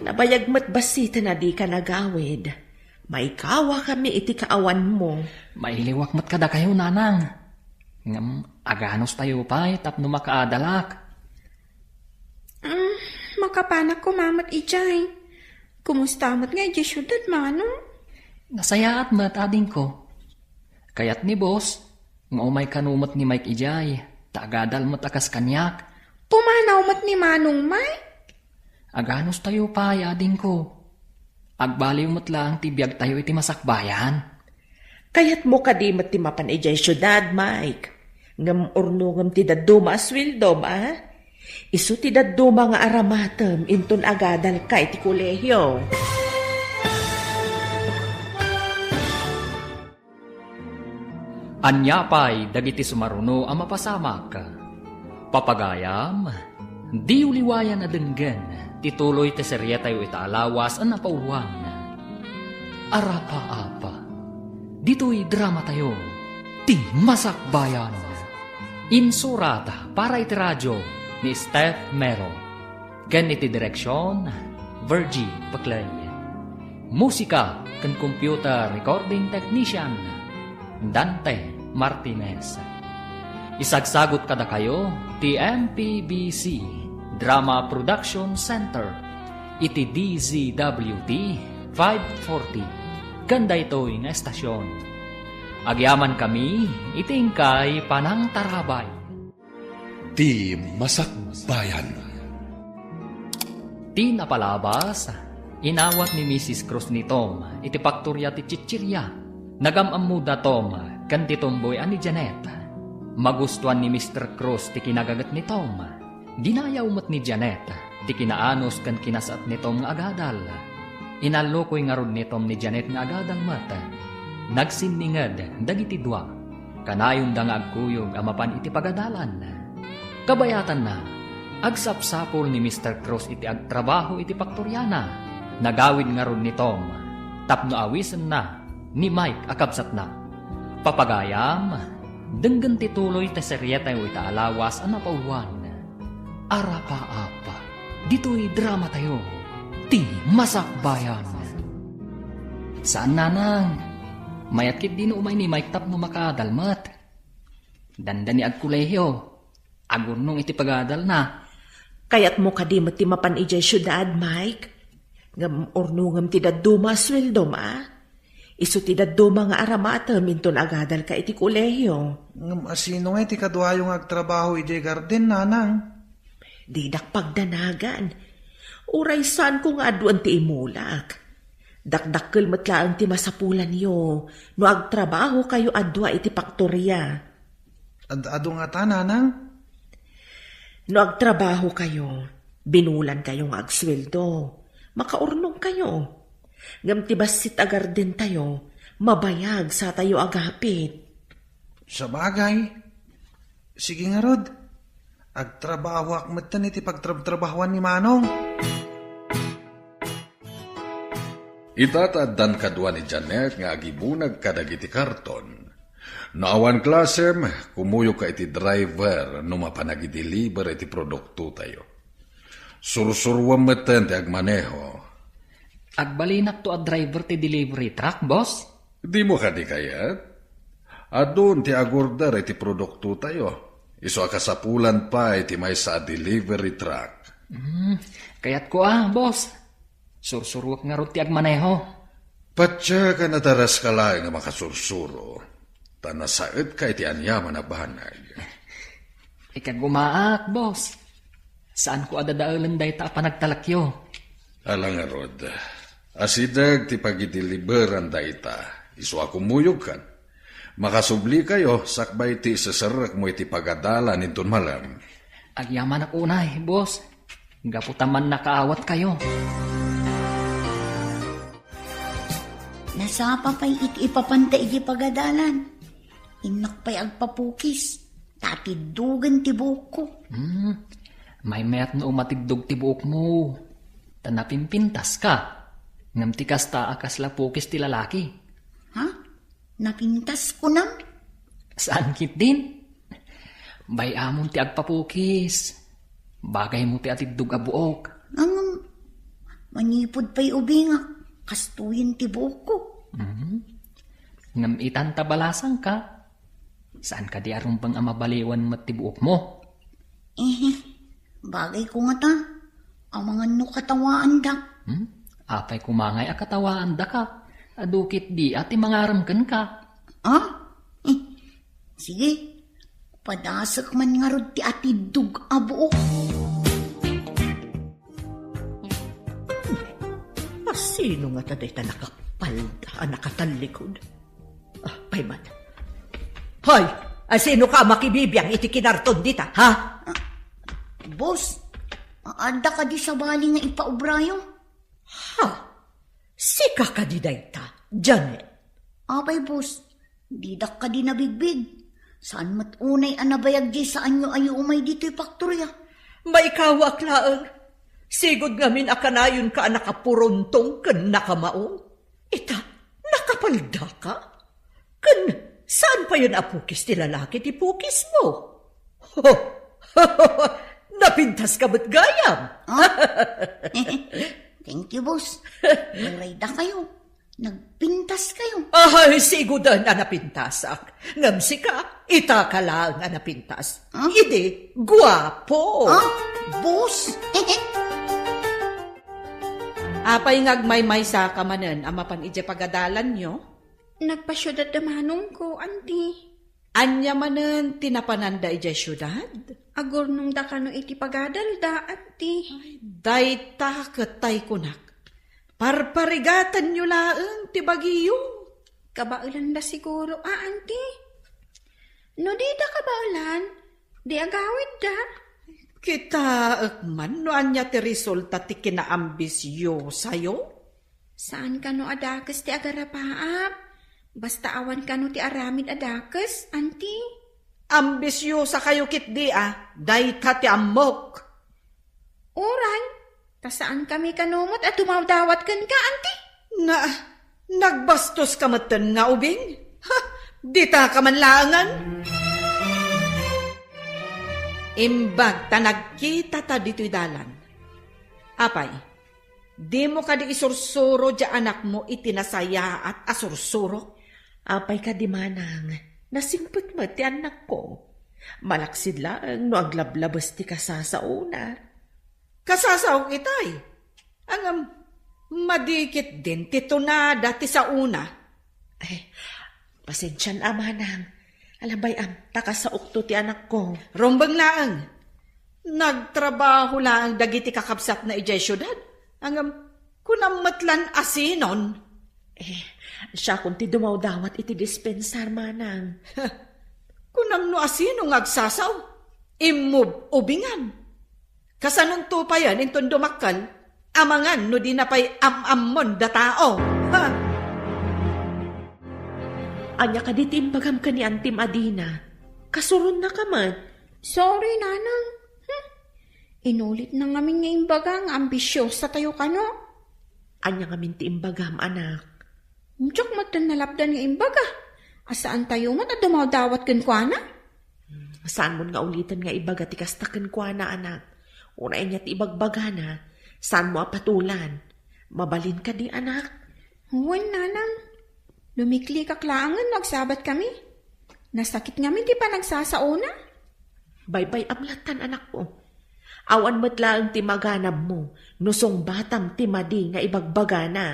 [SPEAKER 4] Nabayag mo't basita na di ka nagawid. May kawa kami iti kaawan mo.
[SPEAKER 2] Mailiwak mo't kada kayo, nanang. Aganos tayo pa'y tapno makaadalak.
[SPEAKER 3] Makapanak ko mamat ijay. Kumusta mat nga ijay syudad, manong?
[SPEAKER 2] Nasayaat mat ading ko. Kayat ni boss, nga umay kanumot ni Mike ijay, tagadal mo't akas kanyak.
[SPEAKER 3] Pumanaw mat ni manong may?
[SPEAKER 2] Aganos tayo pa'y ading ko. Agbaliw mo't lang tibiyag tayo iti masakbayan.
[SPEAKER 4] Kayat mo kadimot ti mapan ijay syudad, Mike. Ngam urnungam ti daduma aswildom, Isu ti daduma nga aramatem inton agadal ka iti kolehiyo.
[SPEAKER 2] Anyapay dagiti sumaruno ang mapasamak. Papagayam, di uliwayan na denggan, tituloy te serya tayo itaalawas ang napauluan. Arapa-apa, dito'y drama tayo. ti Masakbayan. Insurata para iti radyo ni Steph Mero. Ken iti direksyon, Virgie Paclay. Musika ken computer recording technician, Dante Martinez. Isagsagot kada kayo ti MPBC Drama Production Center iti DZWT 540 ganda ito nga estasyon. Agyaman kami itingkay panang tarabay.
[SPEAKER 1] Ti Masakbayan.
[SPEAKER 2] Ti napalabas, inawat ni Mrs. Cruz ni Tom iti pakturya ti Chichirya. Nagamamuda Tom kan ti tomboy ani Janet. Magustuhan ni Mr. Cruz ti kinagagat ni Tom. Dinayaw mo't ni Janet ti kinaanos kan kinasat ni Tom nga agadal. Inalukoy nga rod ni Tom ni Janet nga agadal mata. Nagsiningad dagiti dua. Kanayon da nga agkuyog amapan iti pagadalan. Kabayatan na, agsapsapol ni Mr. Cruz iti agtrabaho iti pakturyana. Nagawid nga rod ni Tom. Tapno awisen na ni Mike akabsat na. Papagayam, denggan tituloy ta seryeta iti alawas a napauwan. Arapa-apa, dito'y drama tayo, ti Masakbayan. Saan nanang? Mayatkit din umay ni Mike tapno makadalmat. Dandan ni agkulehyo, agurnong iti pagadal na.
[SPEAKER 4] Kayat mo kadimot ti mapan ijay syudad, Mike. Ngam ornungam ti daduma sweldo ma. Isu ti daduma nga aramata minton agadal ka iti kulehyo.
[SPEAKER 5] Ngam asino nga iti kaduayong agtrabaho ijay garden, nanang.
[SPEAKER 4] Di pagdanagan. Uray saan ko nga aduan ti imulak. Dakdakkel matlaang ti masapulan yo. No agtrabaho kayo adwa iti paktorya.
[SPEAKER 5] Ado nga ta, nanang?
[SPEAKER 4] No agtrabaho kayo, binulan kayong agsweldo. Makaurnong kayo. Ngam ti basit agar din tayo, mabayag sa tayo agapit.
[SPEAKER 5] Sa bagay. Sige nga, Rod. Agtrabaho akmatan iti pagtrabahuan ni Manong.
[SPEAKER 8] Itataddan kadwa ni Janet nga agibunag kadagiti karton. Naawan klasem, kumuyo ka iti driver no mapanagideliver iti produkto tayo. Sursurwam meten ti agmaneho.
[SPEAKER 2] Agbalinak to a driver ti delivery truck, boss?
[SPEAKER 8] Di mo kadi kayat? Adun ti agordar iti produkto tayo. Iso akasapulan pa iti may sa delivery truck.
[SPEAKER 2] Kayat ko boss. Sursurwak nga ron ti agmaneho.
[SPEAKER 8] Patya ka nataras ka lang nga makasursuro. Tanasaet ka iti anyaman na banag.
[SPEAKER 2] Ikagumaak, boss. Saan ko adadaalan day ta panagtalakyo?
[SPEAKER 8] Alang nga, Rod. Asidag ti pagideliveran day ta. Iso akumuyog kan. Makasubli kayo, sakbay ti sasarak mo iti pagadalan nitun malam.
[SPEAKER 2] Agyaman ako unay, boss. Gaputaman nakaawat kayo.
[SPEAKER 7] Nasapa pa'y iti ipapanta iti pagadalan. Inak pa'y agpapukis. Tatidugan ti buhok ko.
[SPEAKER 2] May mayat na umatidog ti buhok mo. Tanapimpintas ka. Ngam ti kasta akas la pukis ti lalaki.
[SPEAKER 7] Ha? Napintas ko nam?
[SPEAKER 2] Saan kit din? Bay amon ti agpapukis. Bagay mo ti atidog a buok.
[SPEAKER 7] Manipod pa'y ubingak. Kastuyin ti buhok ko.
[SPEAKER 2] Ngam itantabalasang ka. Saan ka di arumbang amabaliwan mat ti buok mo?
[SPEAKER 7] Bagay ko nga ta. Amangan no katawaan da.
[SPEAKER 2] Apay kumangay a katawaan da ka. Adukit di ati mangaramkan ka.
[SPEAKER 7] Sige. Padasak man nga rod ti atidug a buok.
[SPEAKER 6] Sino nga taday ta nakapalda, nakatalikod? Payman. Hoy! Sino ka makibibiyang iti kinarton dita, ha?
[SPEAKER 7] Boss, aanda ka di sa bali nga ipaubrayo?
[SPEAKER 6] Ha? Sika ka di dayta, Janet.
[SPEAKER 7] Apay, boss, didak ka di nabigbig. Saan mat unay anabayag di sa anyo ayo umay dito'y paktorya?
[SPEAKER 6] Maikawak laang. Sigod ngamin akanayon ka nakapurontong ken nakamaong. Ita, nakapalda ka? Ken saan pa yun apukis ti lalaki ti pukis mo? Napintas ka ba't gayam?
[SPEAKER 7] Thank you, boss. Narayda kayo. Nagpintas kayo.
[SPEAKER 6] Ay, sigudan na napintasak. Ngamsi ka, ita ka lang na napintas. Hindi, guwapo.
[SPEAKER 7] Boss?
[SPEAKER 9] Apay ngagmay-may sa kamanen, amapan ije pagadalan nyo.
[SPEAKER 3] Nagpasyudad da manong ko, auntie.
[SPEAKER 9] Anya manen tinapananda ije syudad.
[SPEAKER 3] Agor nung da kano iti pagadal da, auntie.
[SPEAKER 9] Dayta katay kunak. Parparigatan nyo laeng ti bagiyo.
[SPEAKER 3] Kabaulan da siguro, auntie. No di da kabaulan, di agawid da.
[SPEAKER 9] Kita man no anya ti resulta ti kinaambisyo sayo.
[SPEAKER 3] Saan ka no adakes ti agarapaap? Basta awan ka no ti aramid adakes, auntie.
[SPEAKER 9] Ambisyo sa kayo kit di dayta ti amok.
[SPEAKER 3] Oray, tasaan kami kanumot at tumawdawat kan ka, auntie?
[SPEAKER 9] Nagbastos ka matan nga ubing? Ha, di ta ka man laangan? Imbag ta nagkita ta dito'y dalan. Apay, di mo ka di isursuro dya anak mo itinasaya at asursuro?
[SPEAKER 4] Apay ka di manang, nasimpot mo ti anak ko. Malaksid lang no aglablabas ti kasasauna.
[SPEAKER 9] Kasasaw kitay. Ang madikit din titunada ti sa una.
[SPEAKER 4] Pasensyan manang. Alabay taka sa ukto ti anak ko.
[SPEAKER 9] Rumbang laang. Nagtrabaho laang dagiti kakabsat na ijay syudad. Ang kunamatlan asinon.
[SPEAKER 4] Siya kung ti dumawdawat iti dispensar manang.
[SPEAKER 9] Kunam no asino ngagsasaw. Immob ubingan. Kasanong tupayan inton dumakal. Amangan no di na pa'y am-ammon da tao. Ha?
[SPEAKER 4] Anya ka di timbagam ka ni Antim Adina. Kasurun na ka man.
[SPEAKER 3] Sorry, nanang. Inulit na ngamin nga imbagang ambisyosa tayo kano.
[SPEAKER 4] Anya ngamin ti imbagam, anak.
[SPEAKER 3] Mutsak matan nalapdan nga imbaga. Asaan tayo man at dumawdawat kan kwa na?
[SPEAKER 4] Saan mo nga ulitan nga ibaga ti kastakan kwa na, anak? Unay niya ti ibagbaga na. Saan mo apatulan? Mabalin ka di, anak.
[SPEAKER 3] Huwan, nanang. Lumikli kaklaangan, nagsabat kami. Nasakit ngamin, di pa nagsasauna?
[SPEAKER 4] Baybay amlatan, anak ko. Awan mo't lang ti maganab mo, nusong batam ti madi nga ibagbaga na.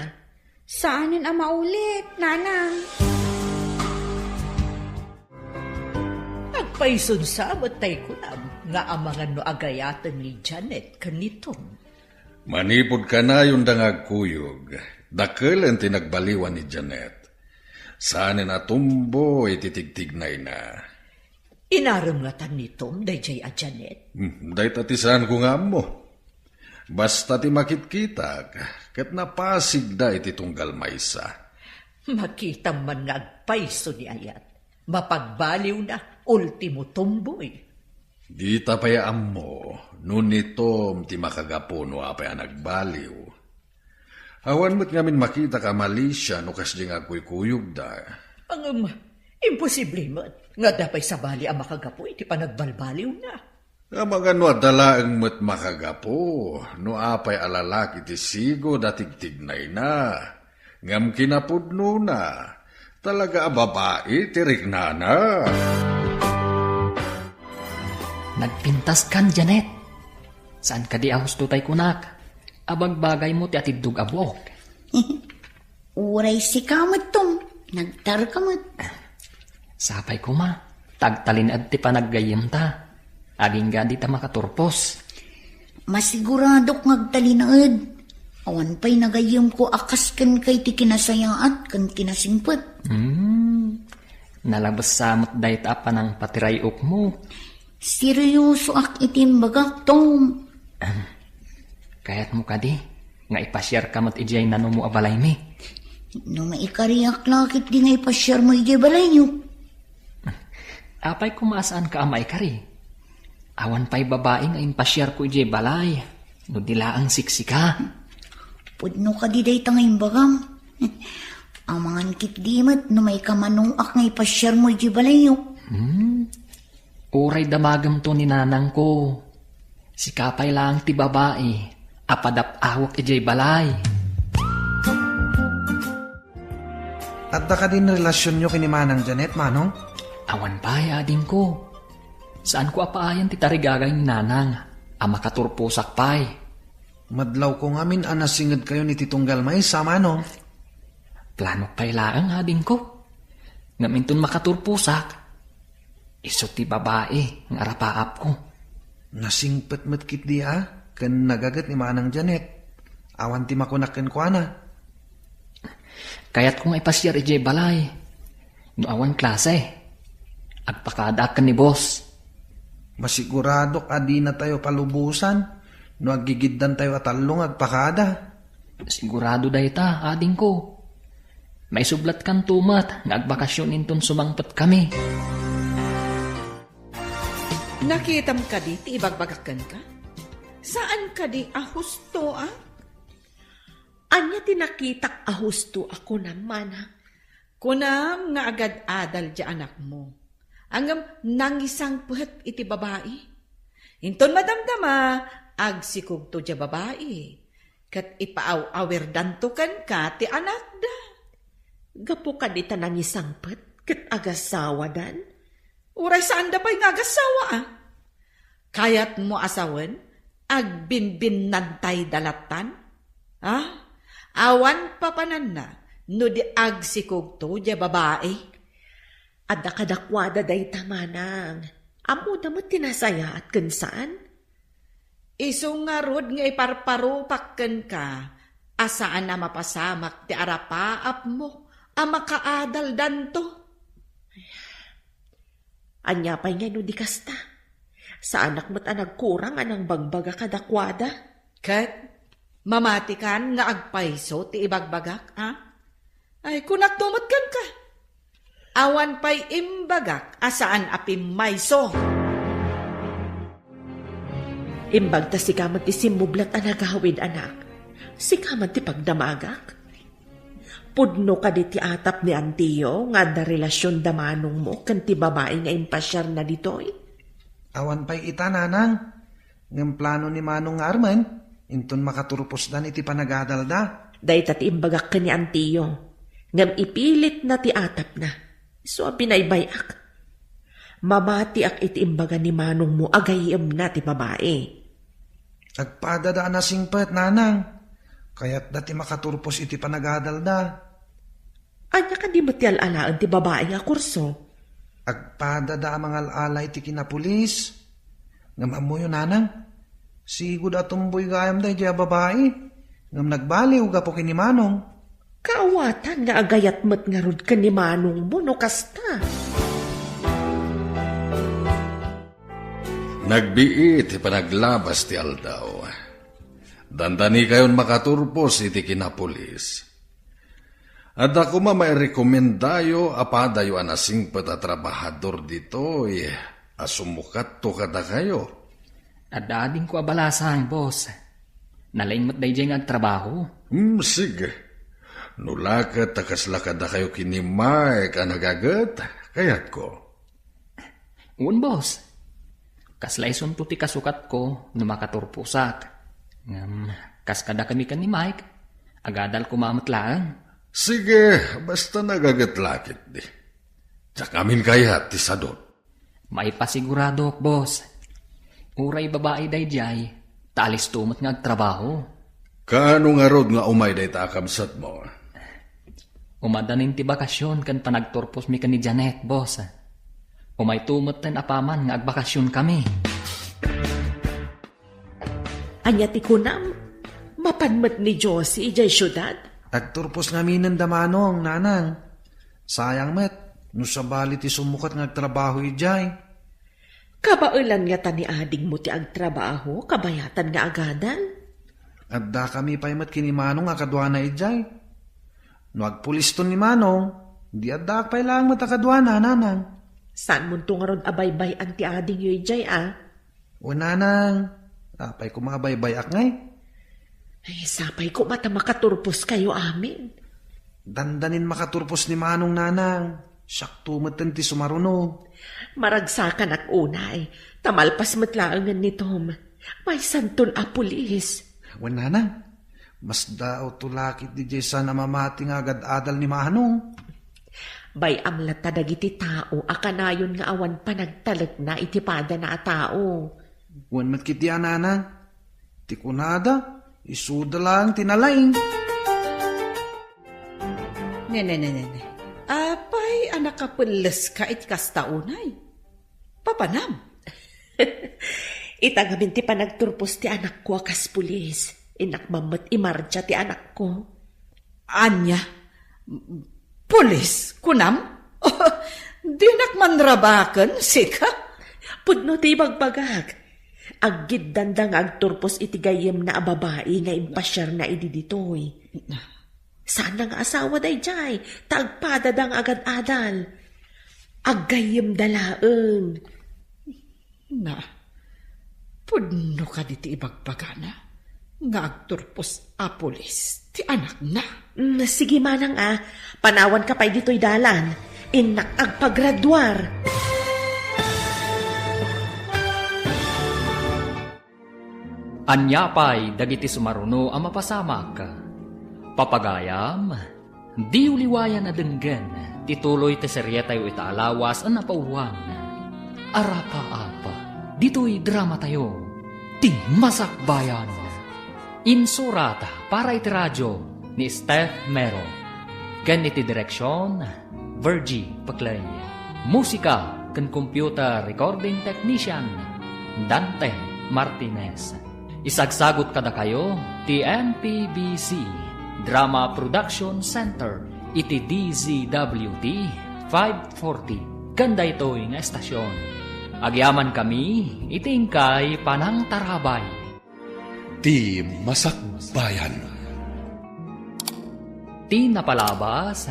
[SPEAKER 3] Saanin ang maulit, nanang?
[SPEAKER 6] Nagpaisun sa matay ko lang nga amangan no agayatan ni Janet kaniton.
[SPEAKER 8] Manipod ka na yung dangagkuyog. Dakil ang tinagbaliwan ni Janet. Saan na tumbo ititigtignay na.
[SPEAKER 6] Inaram nga tan nitom, dayjay a Janet.
[SPEAKER 8] Day tatisan ko nga mo. Basta ti makit-kita, kat napasig da iti tunggal maysa.
[SPEAKER 6] Makita man nga agpaiso ni Ayat. Mapagbaliw na, ultimo tumboy.
[SPEAKER 8] Di tapayaan mo, nunitom ti makagapuno apay nagbaliw. Awan mo't ngamin makita ka malisya no kas di nga kuy-kuyog da.
[SPEAKER 6] Ang imposible mo. Nga dapay sa bali ang makagapoy, ti panagbalbaliw na.
[SPEAKER 8] Mga no adalaang mo't makagapo, no apay alalaki ti sigo datigtignay na. Ngam kinapudno na, talaga babae tirikna na.
[SPEAKER 2] Nagpintas kan, Janet. Saan ka di ahos tutay kunak? Abag bagay mo ti atidug abok.
[SPEAKER 7] Uray si kamot tom. Nagtar kamot.
[SPEAKER 2] Sapay ko ma. Tagtalin at ti panaggayim ta. Aging gandi ta makaturpos.
[SPEAKER 7] Masiguradok ngagtalinaad. Awan pa'y nagayim ko akas kan kay ti kinasayaat kan kinasimpot.
[SPEAKER 2] Nalabas samot dahit apa ng patirayok mo.
[SPEAKER 7] Seryoso ak itimbagak tom.
[SPEAKER 2] Kaya't mo ka di. Nga ipasyar ka mat ijay nano mo abalay mi.
[SPEAKER 7] No maikariyak lakit di nga ipasyar mo ijay balay nyo.
[SPEAKER 2] Apay kumasaan ka amay kari. Awan pa'y babae nga impasyar ko ijay balay. No dila ang siksika.
[SPEAKER 7] Pudno ka di day tangay bagam. Ang mga nikitdimat no may kamanungak nga ipasyar mo di balayo.
[SPEAKER 2] Uray damagam to ni nanang ko. Si kapay lang ti babae. Apadap-awak ijay balay.
[SPEAKER 5] At da ka din relasyon nyo kinimanang Janet, manong?
[SPEAKER 2] Awan pa'y ading ko. Saan ko apaayan ti tarigagay ni nanang? Makaturpusak pa'y.
[SPEAKER 5] Madlaw ko ngamin anasingad kayo ni Titunggal May sa manong.
[SPEAKER 2] Plano pa'y laang ading ko. Ngaminton makaturpusak. Iso ti babae ng arapaap ko.
[SPEAKER 5] Nasingpet matkit di kan nagagat ni manang Janet. Awan ti makunakin ko ana.
[SPEAKER 2] Kaya't kung ipasyar ijay balay. No awan klase. Agpakadakan ni boss.
[SPEAKER 5] Masigurado adi na tayo palubusan. No agigiddan tayo atalong agpakada.
[SPEAKER 2] Sigurado dayta, ading ko. May sublat kan tumat, nga agbakasyon inton sumangpat kami.
[SPEAKER 9] Nakitam ka di, ti ibagbagakan ka? Saan ka di ahusto,
[SPEAKER 4] Anya tinakitak ahusto ako naman, ha?
[SPEAKER 9] Kunam nga agad adal di anak mo. Angam nangisang puhet iti babae. Inton madamdama, agsikog to di babae. Kat ipaaw-awer dantukan ka ti anak da.
[SPEAKER 4] Gapo ka di tanangisang pet, kat agasawa dan?
[SPEAKER 9] Uray saan da pa'y nga agasawa, Kayat mo asawan, agbinbin nantay dalatan? Awan papanan na, no di agsikog to, di babae.
[SPEAKER 4] Adda kadakwada day tamanang. Amo na mo tinasaya at kansaan?
[SPEAKER 9] Iso nga rod nga iparparupakken ka, asaan na mapasamak ti arapaap mo, makaadal danto.
[SPEAKER 4] Anya pa'y nga no di kasta. Sa anak mo't nagkurang anang bagbaga kadakwada.
[SPEAKER 9] Kat, mamatikan nga agpaiso ti ibagbagak, Ay, kunak tumutkan ka. Awan pa'y imbagak, asaan apim mayso.
[SPEAKER 4] Imbag ta si kamat ti simublat anagawid anak. Si kamat ti pagdamagak. Pudno ka di ti atap ni Antiyo nga da relasyon damanong mo kan ti babae nga impasyar na ditoy.
[SPEAKER 5] Awan pa'y ita, nanang. Ngam plano ni Manong Arman, inton makaturpos dan iti panagadal da.
[SPEAKER 4] Day tati imbagak ka ni Antiyo. Ngam ipilit na ti atap na. So binaybayak. Mamati ak iti imbaga ni Manong mo agayem na ti babae.
[SPEAKER 5] Agpadada na singpet, nanang. Kaya't dati makaturpos iti panagadal da.
[SPEAKER 4] Anya ka di mati alalaan ti babae nga kurso.
[SPEAKER 5] Agpadada mga alala iti kinapulis. Ngam amoy nanang. Sigud atumboy gayam da iti babae. Ngam nagbaliw gapo kini Manong.
[SPEAKER 4] Kaawatan nga agayat mat nga rod ka ni Manong mo no kasta.
[SPEAKER 8] Nagbiit ipanaglabas ti aldaw. Dandani kayon makaturpos iti kinapulis. At ako may rekomendayo apadayo anasing patatrabahador dito asumukat to kada kayo.
[SPEAKER 2] Adading ko abalasang, boss. Nalaing matday dyan agtrabaho.
[SPEAKER 8] Sige. Nulakat akaslakad na kayo kinimay ka nagagat, kayat ko.
[SPEAKER 2] Un, boss. Kaslaisun to ti kasukat ko na makaturpusak. Kaskada kami ka ni Mike. Agadal kumamatlaan.
[SPEAKER 8] Sige, basta nagagatlakit di. Tsakamin kayat ti sadot.
[SPEAKER 2] May pasigurado, boss. Uray babae day jay, talis tumot nga agtrabaho.
[SPEAKER 8] Kaano nga rod nga umay day takabsat mo?
[SPEAKER 2] Umadanin ti bakasyon kan panagturpos mi ka ni Janet, boss. Umay tumot ten apaman nga agbakasyon kami.
[SPEAKER 4] Anya ti kunam, mapanmat ni Josie ijay syudad.
[SPEAKER 5] Agturpos namin ng damanong, nanang. Sayang met, no sabali ti sumukat ng trabaho ijay.
[SPEAKER 4] Kabailan nga tani adig mo ti agtrabaho, kabayatan nga agadan.
[SPEAKER 5] Adda kami pa'y mat kinimanong akadwana ijay. No agpuliston ni Manong, di adda pa'y lang matakadwana, nanang.
[SPEAKER 4] Saan mo nga ron abaybay ang ti ading yu ijay,
[SPEAKER 5] O nanang, apay kumabaybay ak ngay.
[SPEAKER 4] Ay, sapay ko mata makaturpos kayo amin.
[SPEAKER 5] Dandanin makaturpos ni Manong nanang. Siyak tumatan ti sumaruno.
[SPEAKER 4] Maragsakan ak unay. Tamalpas matlaangan ni Tom. May santon a pulis.
[SPEAKER 5] Wan nanang, mas dao tulakit di Jessa na mamati nga agad-adal ni Manong.
[SPEAKER 4] Bay amlat dagiti tao, akanayon nga awan pa nagtalag na itipada na a tao.
[SPEAKER 5] Wan matkit yan nanang. Ti kunada, isuda lang tinalaing.
[SPEAKER 9] Ne. Apay, anak ka pulis ka it kastaunay. Papanam.
[SPEAKER 4] Itagamin ti panagturpos ti anak ko akas pulis. Inakmamat imarcha ti anak ko.
[SPEAKER 9] Anya? Pulis? Kunam? Di nakmanrabakan, sika?
[SPEAKER 4] Pudno ti bagbagag. Agid dandang agturpos iti gayem na babae nga impasyar na ididitoy. Sana nga asawa day jay, tagpadadang agad-adal. Agayem dalaeng.
[SPEAKER 9] Na, pudno ka di ti ibagbagana. Nga agturpos a pulis, ti anak na.
[SPEAKER 4] Sige manang panawan ka pa'y dito'y dalan. Inak agpagradwar.
[SPEAKER 2] Anya pa'y dagiti sumaruno ang mapasamak. Papagayam, di uliwayan na denggan, tituloy te serye tayo itaalawas ang napauruan. Arapa-apa, dito'y drama tayo, ti masakbayan. Insurata para iti radyo ni Steph Mero. Ken iti direksyon, Virgie Paclay. Musika ken computer recording technician, Dante Martinez. Isagsagot kada kayo, ti MPBC Drama Production Center, iti DZWT 540. Ganda ito nga estasyon. Agyaman kami, itingkay panang tarabay.
[SPEAKER 1] Ti Masakbayan.
[SPEAKER 2] Ti napalabas,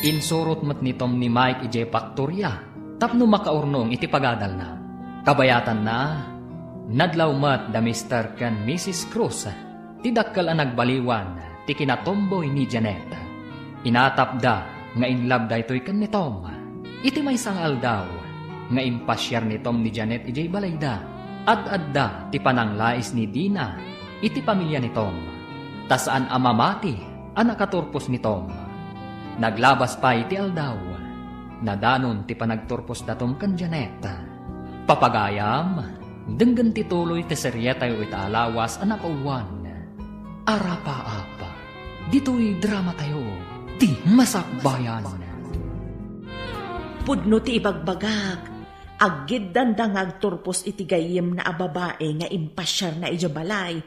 [SPEAKER 2] insurot mat nitom ni Mike J. Factoria, tapno makaurnong iti pagadal na. Kabayatan na, nadlaw mat da Mr. ken Mrs. Cruz, ti dakkal ang nagbaliwan, ti kinatomboy ni Janet. Inatap da, nga inlab da ito'y kan ni Tom. Iti may sangal daw, nga impasyar ni Tom ni Janet ijay balayda. Ad-adda ti pananglais ni Dina, iti pamilya ni Tom. Tasaan amamati, ang nakaturpos ni Tom. Naglabas pa iti aldaw, nadanon ti panagturpos datom kan Janet. Papagayam, denggan tituloy ti serye tayo itaalawas ang napauwan. Arapa-apa, dito'y drama tayo, ti masakbayan.
[SPEAKER 4] Pudno ti ibagbagag, agid dandang agturpos iti gayem na babae nga impasyar na ijabalay.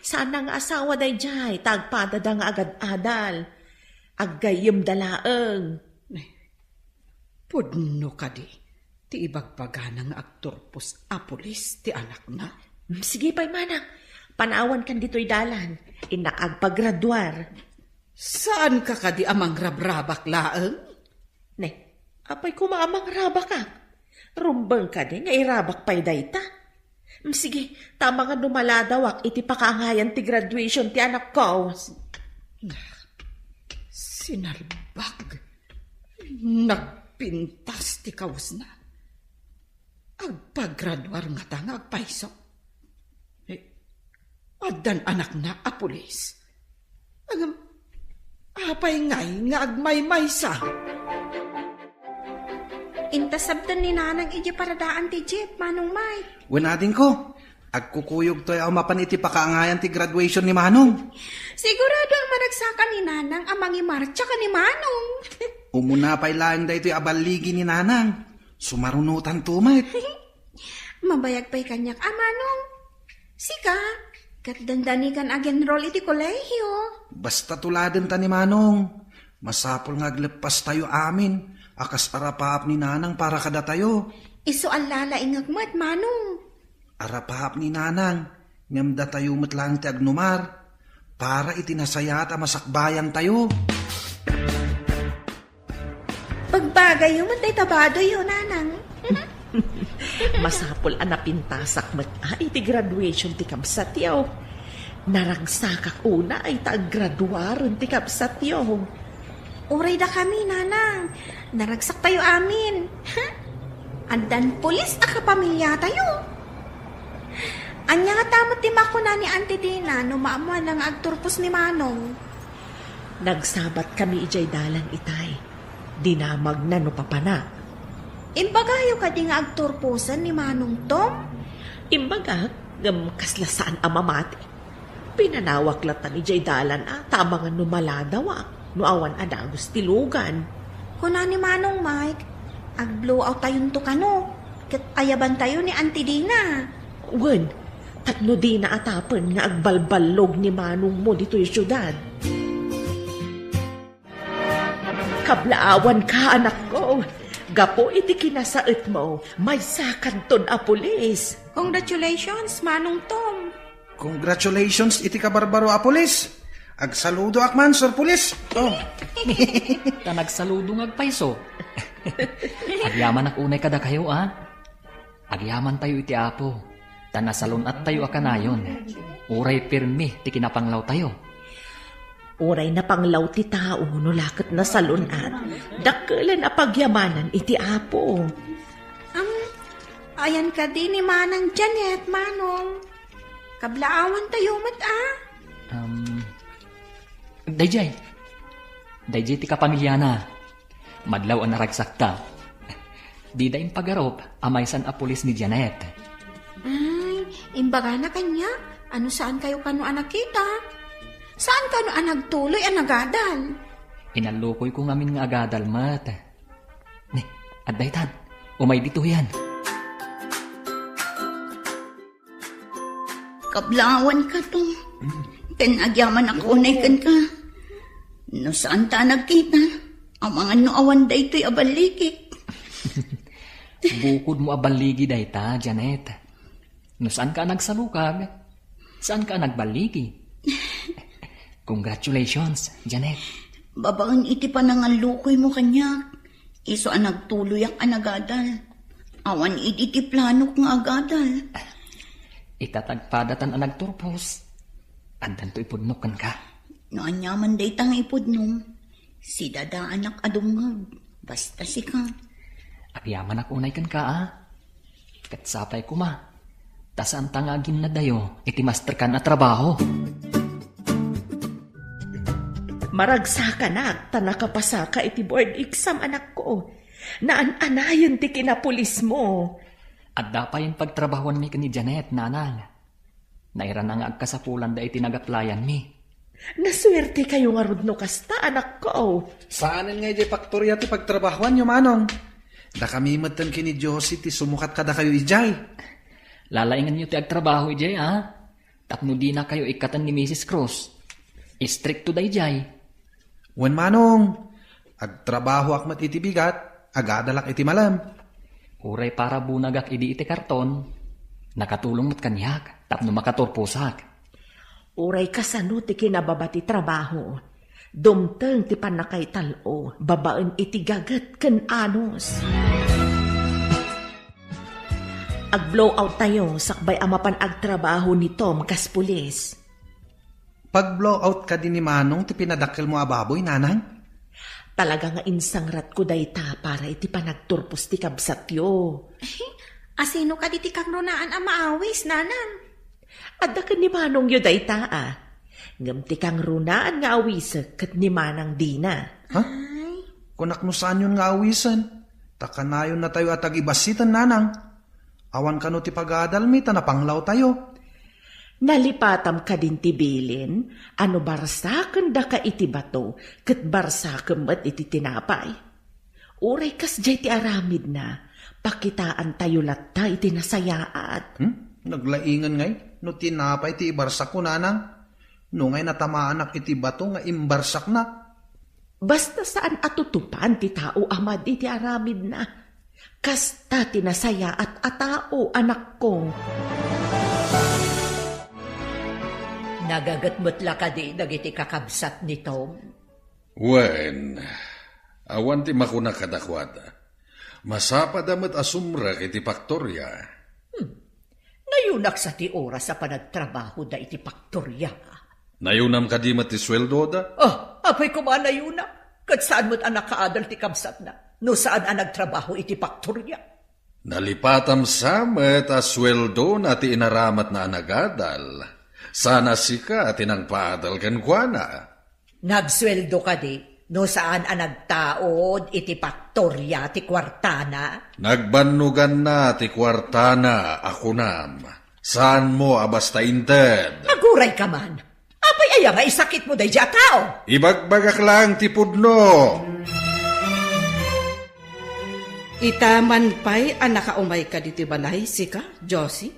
[SPEAKER 4] Sana nga asawa day jay, tagpadada nga agad-adal. Aggayem dalaeng.
[SPEAKER 9] Pudno ka di, ti ibagbaga ng agturpos a pulis, ti anak na.
[SPEAKER 4] Sige pa'y manang, panawan kan dito'y dalan, inak agpagradwar.
[SPEAKER 9] Saan ka di amang rabrabak laeng?
[SPEAKER 4] Ne, apay kumaamang rabak ka. Rumbang ka di, nga irabak pa'y dayta. Sige, tama nga dumaladawak, iti pakaangayan ti graduation ti anak ko.
[SPEAKER 9] Sinalbag. Nagpintas ti kawas na. Agpagradwar nga ta nga agpaiso. Adan anak na a pulis. Apay ngay nga agmay-maysa.
[SPEAKER 3] Intasabtan ni nanang iji paradaan ti Jeep, Manong Mike.
[SPEAKER 5] Wanadin ko, agkukuyog to'y mapan iti pakaangayan ti graduation ni Manong.
[SPEAKER 3] Sigurado ang managsaka ni nanang amang imarcha ka ni Manong.
[SPEAKER 5] Umuna pa'y laing da ito'y abaligi ni nanang. Sumarunutan tumat.
[SPEAKER 3] Mabayag pa'y kanyak, Manong. Sika, katdandani kan agenrol iti kolehyo.
[SPEAKER 5] Basta tuladan ta ni Manong. Masapol nga aglepas tayo amin. Akas arapahap ni nanang para kada tayo.
[SPEAKER 3] Iso alala ingagmat, Manong.
[SPEAKER 5] Arapahap ni nanang, ngamda tayo matlang ti agnumar, para itinasayat a masakbayan tayo.
[SPEAKER 3] Pagbagay yung matay tabado yun, nanang.
[SPEAKER 4] Masapol anapintasak mat iti graduation ti kapsat yaw. Naragsakak una ay taaggraduaran ti kapsat yaw.
[SPEAKER 3] Uray da kami, nanang. Naragsak tayo amin. Andan pulis a kapamilya tayo. Anya nga tamot ti mako na ni Auntie Dina no maamuan lang agturpos ni Manong.
[SPEAKER 4] Nagsabat kami ijay dalan itay. Dinamag na no papana.
[SPEAKER 3] Imbagayo ka di nga agturposan ni Manong Tom?
[SPEAKER 4] Imbaga, ngam kaslasaan amamati. Pinanawak latan ijay dalan tamangan no maladawa. No awan adagos tilugan.
[SPEAKER 3] Kuna ni Manong Mike, ag-blow out tayon to kano. Kat ayaban tayo ni Auntie Dina.
[SPEAKER 4] Wen, tatno di na atapan nga agbalbalog ni Manong mo dito yung syudad. Kablaawan ka, anak ko. Gapo iti kinasait mo, may sakanton a pulis.
[SPEAKER 3] Congratulations, Manong Tom.
[SPEAKER 5] Congratulations, iti kabarbaro a pulis. Agsaludo akman, Sir Pulis. Oh.
[SPEAKER 2] Ta nagsaludo ng agpaiso. Agyaman ak unay kada kayo, Agyaman tayo iti apo. Ta nasalon at tayo akanayon. Uray pirmi, ti kinapanglaw tayo.
[SPEAKER 4] Uray na panglaw ti tao, no lakot na salunat. Dakkelan a pagyamanan iti apo.
[SPEAKER 3] Ayan ka din ni Manang Janet, Manong. Kablaawan tayo mat,
[SPEAKER 2] Dayjay ti kapamilya na. Madlaw ang naragsakta. Di daing pagarop, amaysan a pulis ni Janet.
[SPEAKER 3] Ay, imbaga na kanya. Ano saan kayo kano anak kita? Saan kano nagtuloy ang nagadal?
[SPEAKER 2] Inalukoy ko ngamin nga agadal, mat. Ni, at daytan, umay dito yan.
[SPEAKER 7] Kablawan ka to. Tenagyaman ako na ikan ka. No saan ta nagkita? Ang mga no awan da ito'y abalikik.
[SPEAKER 2] Bukod mo abaligi dayta, Janet. No saan ka nagsalukag? Saan ka nagbaligi? Congratulations, Janet.
[SPEAKER 7] Babaan iti pa nangalukoy mo kanya. Iso ang nagtuloy ang anagadal. Awan iti plano kong agadal.
[SPEAKER 2] Itatagpadatan ang nagturpos. Andan to ipudnokan ka.
[SPEAKER 7] No anyaman day tang ipudnom. Si dada anak adungag. Basta si ka.
[SPEAKER 2] Agyaman ako unay kan ka, Katsapay ko ma. Tasaan tangagin na dayo, iti master kan na trabaho.
[SPEAKER 4] Maragsa ka na, tanakapasa ka iti board exam, anak ko. Naan-anayon ti kinapulis mo.
[SPEAKER 2] At dapayin pagtrabahuan mi ni Janet, nanang. Nairan nga agkasapulan da iti nagaplayan mi.
[SPEAKER 4] Naswerte kayo nga rudno kasta, anak ko.
[SPEAKER 5] Saanin nga ijay faktorya ti pagtrabahuan nyo, Manong? Da kami matan kini Josie ti sumukat kada kayo ijay.
[SPEAKER 2] Lalaingan nyo ti agtrabaho ijay, Tapno di na kayo ikatan ni Mrs. Cruz. Istrikto da ijay.
[SPEAKER 5] Wen, Manong, agtrabaho akmat iti bigat, agadalak iti malam.
[SPEAKER 2] Uray para bunagak idi iti karton. Nakatulong mat kanyak, tapno makaturpusak.
[SPEAKER 4] Uray kasano ti kinababati trabaho. Dumteng ti panakay talo, babaan iti gagat ken anos. Ag-blow out tayo, sakbay amapan agtrabaho ni Tom kas pulis.
[SPEAKER 5] Pag-blow out ka din ni Manong, ti pinadakkel mo ababoy, nanang?
[SPEAKER 4] Talaga nga insangrat ko dayta para iti panagturpos ti kabsatyo.
[SPEAKER 3] Asino ka di ti kang runaan ang maawis, nanang?
[SPEAKER 4] Adda ka ni Manong yu dayta, Ngam ti kang runaan nga awisek kat ni Manang Dina.
[SPEAKER 5] Ha? Kunak no saan yun nga awisan? Takanayon na tayo at agibasitan, nanang. Awan ka no ti pag-aadal mi, tanapanglaw tayo.
[SPEAKER 4] Nalipatam ka din ti bilin, ano barsaken da ka iti bato, kat barsaken mat iti tinapay. Uray kas jay ti aramid na, pakitaan tayo latta iti nasayaat.
[SPEAKER 5] Naglaingan ngay, no tinapay ti ibarsak ko, nanang. No ngay natamaan ak iti bato nga imbarsak na.
[SPEAKER 4] Basta saan atutupan ti tao amad iti aramid na. Kasta tinasaya at atao, anak ko.
[SPEAKER 6] Nagagatmutla ka di dagiti kakabsat ni Tom.
[SPEAKER 8] Wen, awan ti makuna kadakwada. Masapa damat asumra iti faktorya.
[SPEAKER 6] Nayunak sa ti oras sa panagtrabaho da iti faktorya.
[SPEAKER 8] Nayunam ka di mati sweldo da?
[SPEAKER 6] Apay ko ba nayunak? Kat saan mo't anak kaadal ti kabsat na? No saan ang nagtrabaho iti paktorya?
[SPEAKER 8] Nalipatam samet a sweldo na ti inaramat na anagadal. Sana sika tinang paadal kan kuana.
[SPEAKER 6] Nagsweldo ka di, no saan ang nagtaod iti paktorya ti kwartana?
[SPEAKER 8] Nagbanugan na ti kwartana ako nam. Saan mo abasta inted?
[SPEAKER 6] Aguray ka man. Apay aya nga isakit mo day dya tao.
[SPEAKER 8] Ibagbagak lang ti pudno.
[SPEAKER 9] Itaman pa'y nakaumay ka dito balay, sika, Josie?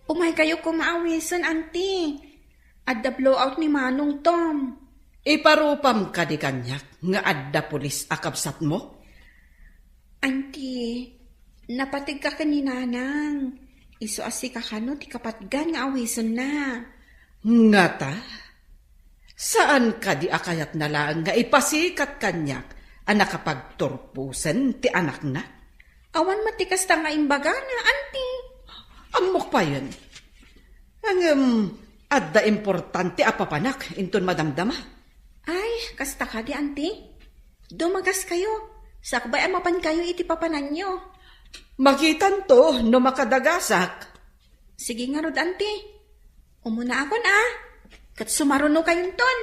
[SPEAKER 3] Umay kayo kumaawisan, auntie. At the blowout ni Manong Tom.
[SPEAKER 9] Iparupam ka di kanyak nga adda pulis akabsat mo?
[SPEAKER 3] Auntie, napatig ka kaninanang. Iso asi ka kano, ti kapatgan nga awisan na.
[SPEAKER 9] Nga ta? Saan ka di akayat na lang nga ipasikat kanyak ang nakapagturpusan ti anak na?
[SPEAKER 3] Awan matikas ta nga imbaga na, auntie.
[SPEAKER 9] Amok pa yun. Ang adda importante apapanak inton madamdama.
[SPEAKER 3] Ay, kasta ka di, auntie. Dumagas kayo. Sakbay amapan kayo iti papanan nyo.
[SPEAKER 9] Makitan to no makadagasak.
[SPEAKER 3] Sige nga rod, auntie. Umuna ako na. Kat sumaruno kayong ton.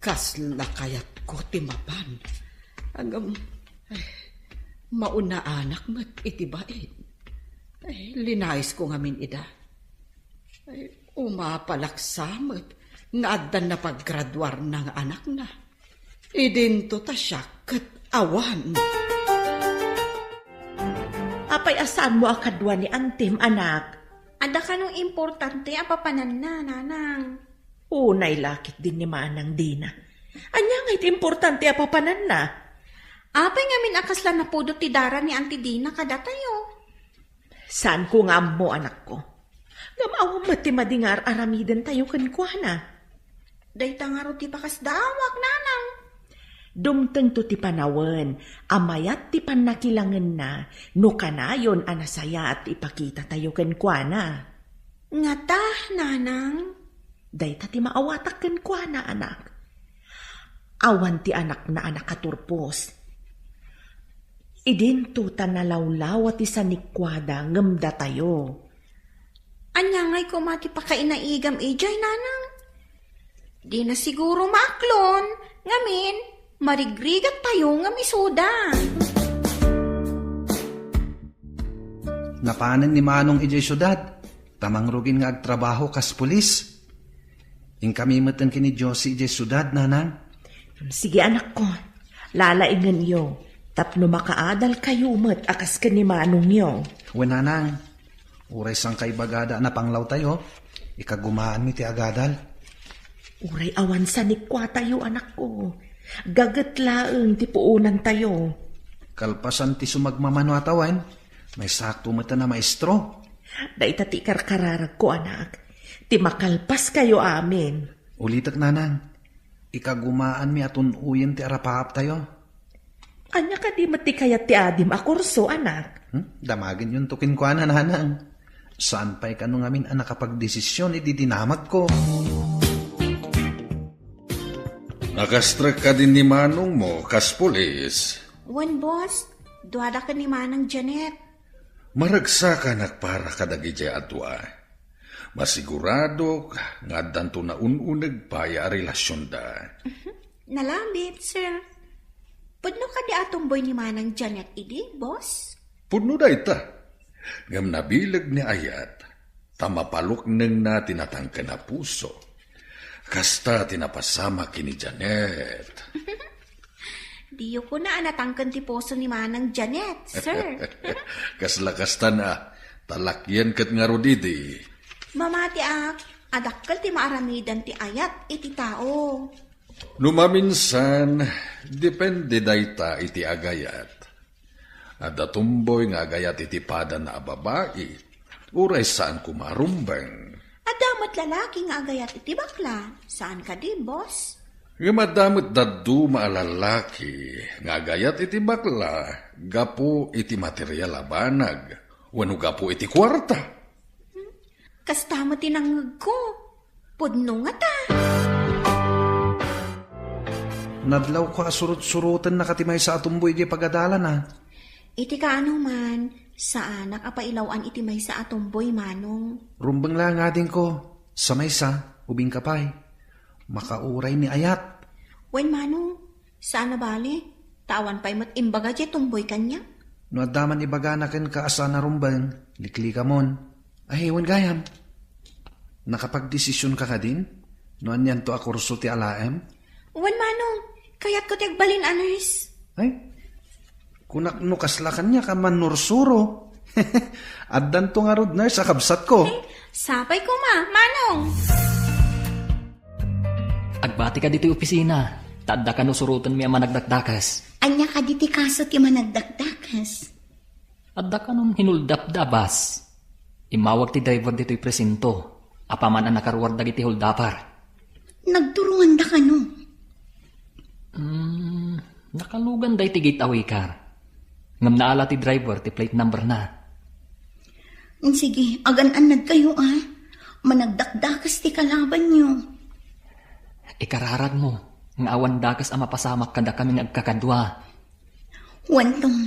[SPEAKER 9] Kasla kayat ko timapan. Ang mauna anak mat itibain. Ay, linais ko ngamin ida. Ay, umapalaksamat nga addan na paggraduar ng anak na. Idinto ta siya kat awan.
[SPEAKER 4] Apay asan mo akadwa ni Antim, anak?
[SPEAKER 3] Ada ka nung importante ang papanan na, nanang.
[SPEAKER 4] Unay lakit din ni Manang Dina. Anya nga iti importante apapanan na.
[SPEAKER 3] Apay ngamin akas lang na pudot ti dara ni Auntie Dina kada tayo.
[SPEAKER 4] Saan ko nga mo, anak ko? Gamawang matimadingar aramidan tayo kankwana.
[SPEAKER 3] Dayta nga ro ti pakas dawak, nanang.
[SPEAKER 4] Dumteng to ti panawen, amayat ti panakilangan na, no kanayon anasaya at ipakita tayo kankwana.
[SPEAKER 3] Nga ta, nanang.
[SPEAKER 4] Dayta ti maawatak kankwana, anak. Awan ti anak na anak katurpos. Idinto ta nalawlaw at isanikwada ngamda tayo.
[SPEAKER 3] Anya nga'y kumati pa kainaigam ijay, nanang. Di na siguro maklon, ngamin, marigrigat tayo nga misuda.
[SPEAKER 5] Napanan ni Manong ijay syudad. Tamang rugin nga agtrabaho kas pulis. Ing kami matan kini Josie ijay syudad, nanang.
[SPEAKER 4] Sige, anak ko. Lalaingan yo. Tapno makaadal kayo mat akas ka ni Manong yo.
[SPEAKER 5] Wenanang, uray sang kay bagada na panglaw tayo. Ikagumaan mi ti agadal.
[SPEAKER 4] Uray awan sa nikwa tayo, anak ko. Gagatlaeng ti puunan tayo.
[SPEAKER 5] Kalpasan ti sumagmamano atawan. May sakto mata na maestro.
[SPEAKER 4] Daita ti karkararag ko, anak. Ti makalpas kayo amin.
[SPEAKER 5] Ulitak, nanang. Ikagumaan mi atun uyen ti arapaap tayo.
[SPEAKER 4] Anya ka di mati kayat ti adim akurso, anak.
[SPEAKER 5] Damagin yun tukin ko, nanang. Saan pa'y kanong amin ang nakapagdesisyon, ididinamag ko.
[SPEAKER 8] Nakastrek ka din ni Manong mo, kas pulis.
[SPEAKER 3] Wan, boss. Duwada ka ni Manang Janet.
[SPEAKER 8] Maragsa ka nagpara kadagi jay atwa. Masigurado nga danto na ununag paya relasyon da.
[SPEAKER 3] Nalambit, sir. Pudno ka di atong boy ni Manang Janet, idi, boss?
[SPEAKER 8] Pudno da ita. Ngam nabilag ni ayat, tamapalok nang na tinatangka na puso. Kasta tinapasama kini Janet.
[SPEAKER 3] Diyo ko na anatangkan ti poso ni Manang Janet, sir.
[SPEAKER 8] Kaslakasta na, talakyan kat nga rodidi.
[SPEAKER 3] Mamati adakkel ti maaramidan ti ayat iti tao.
[SPEAKER 8] Numaminsan, depende dayta iti agayat. Ada tumboy nga agayat iti pada na babae, uray saan kumarumbang.
[SPEAKER 3] Adamot lalaki nga agayat iti bakla. Saan ka di, boss?
[SPEAKER 8] Nga madamot daddu maalalaki, nga agayat iti bakla, gapo iti material abanag, wano gapo iti kwarta.
[SPEAKER 3] Kastamo tinangag ko. Pudno nga ta.
[SPEAKER 5] Nadlaw ko asurut-surutan na katimay sa atumboy di pagadalan ah.
[SPEAKER 3] Iti kaano man, saan nakapailawan iti may sa atumboy manong.
[SPEAKER 5] Rumbang lang nga din ko, sa maysa, ubing kapay. Makauray ni ayat.
[SPEAKER 3] Wen manong, saan na bali? Tawan pa'y matimbaga di tumboy kanya.
[SPEAKER 5] No adaman ibaga na ken kaasa na rumbang, likli ka mon. Ay, wan gayam. Nakapagdesisyon ka din? No anyan to akurso ti alaem?
[SPEAKER 3] Wen manong, kaya't ko tiagbalin aners.
[SPEAKER 5] Ay, kunak no kaslakan niya ka man nursuro. Addan to nga rod nurse, akabsat ko.
[SPEAKER 3] Sapay ko manong.
[SPEAKER 2] Agbati ka dito opisina. Tadda ka no surutan mi ang managdakdakas.
[SPEAKER 7] Anya ka diti kaso ti managdakdakas.
[SPEAKER 2] Adda ka nung hinuldap-dabas. Imawag ti driver dito'y presinto. Apaman ang nakaruwar dagiti huldapar.
[SPEAKER 7] Nagturungan da ka no.
[SPEAKER 2] Nakalugan day ti gate away car. Ngam naala ti driver ti plate number na.
[SPEAKER 7] Sige, agan-anad kayo ah. Managdakdakas ti kalaban nyo.
[SPEAKER 2] Ikararag mo. Ng awan dakas ang mapasamak kada kami nagkakadwa.
[SPEAKER 7] Wantong,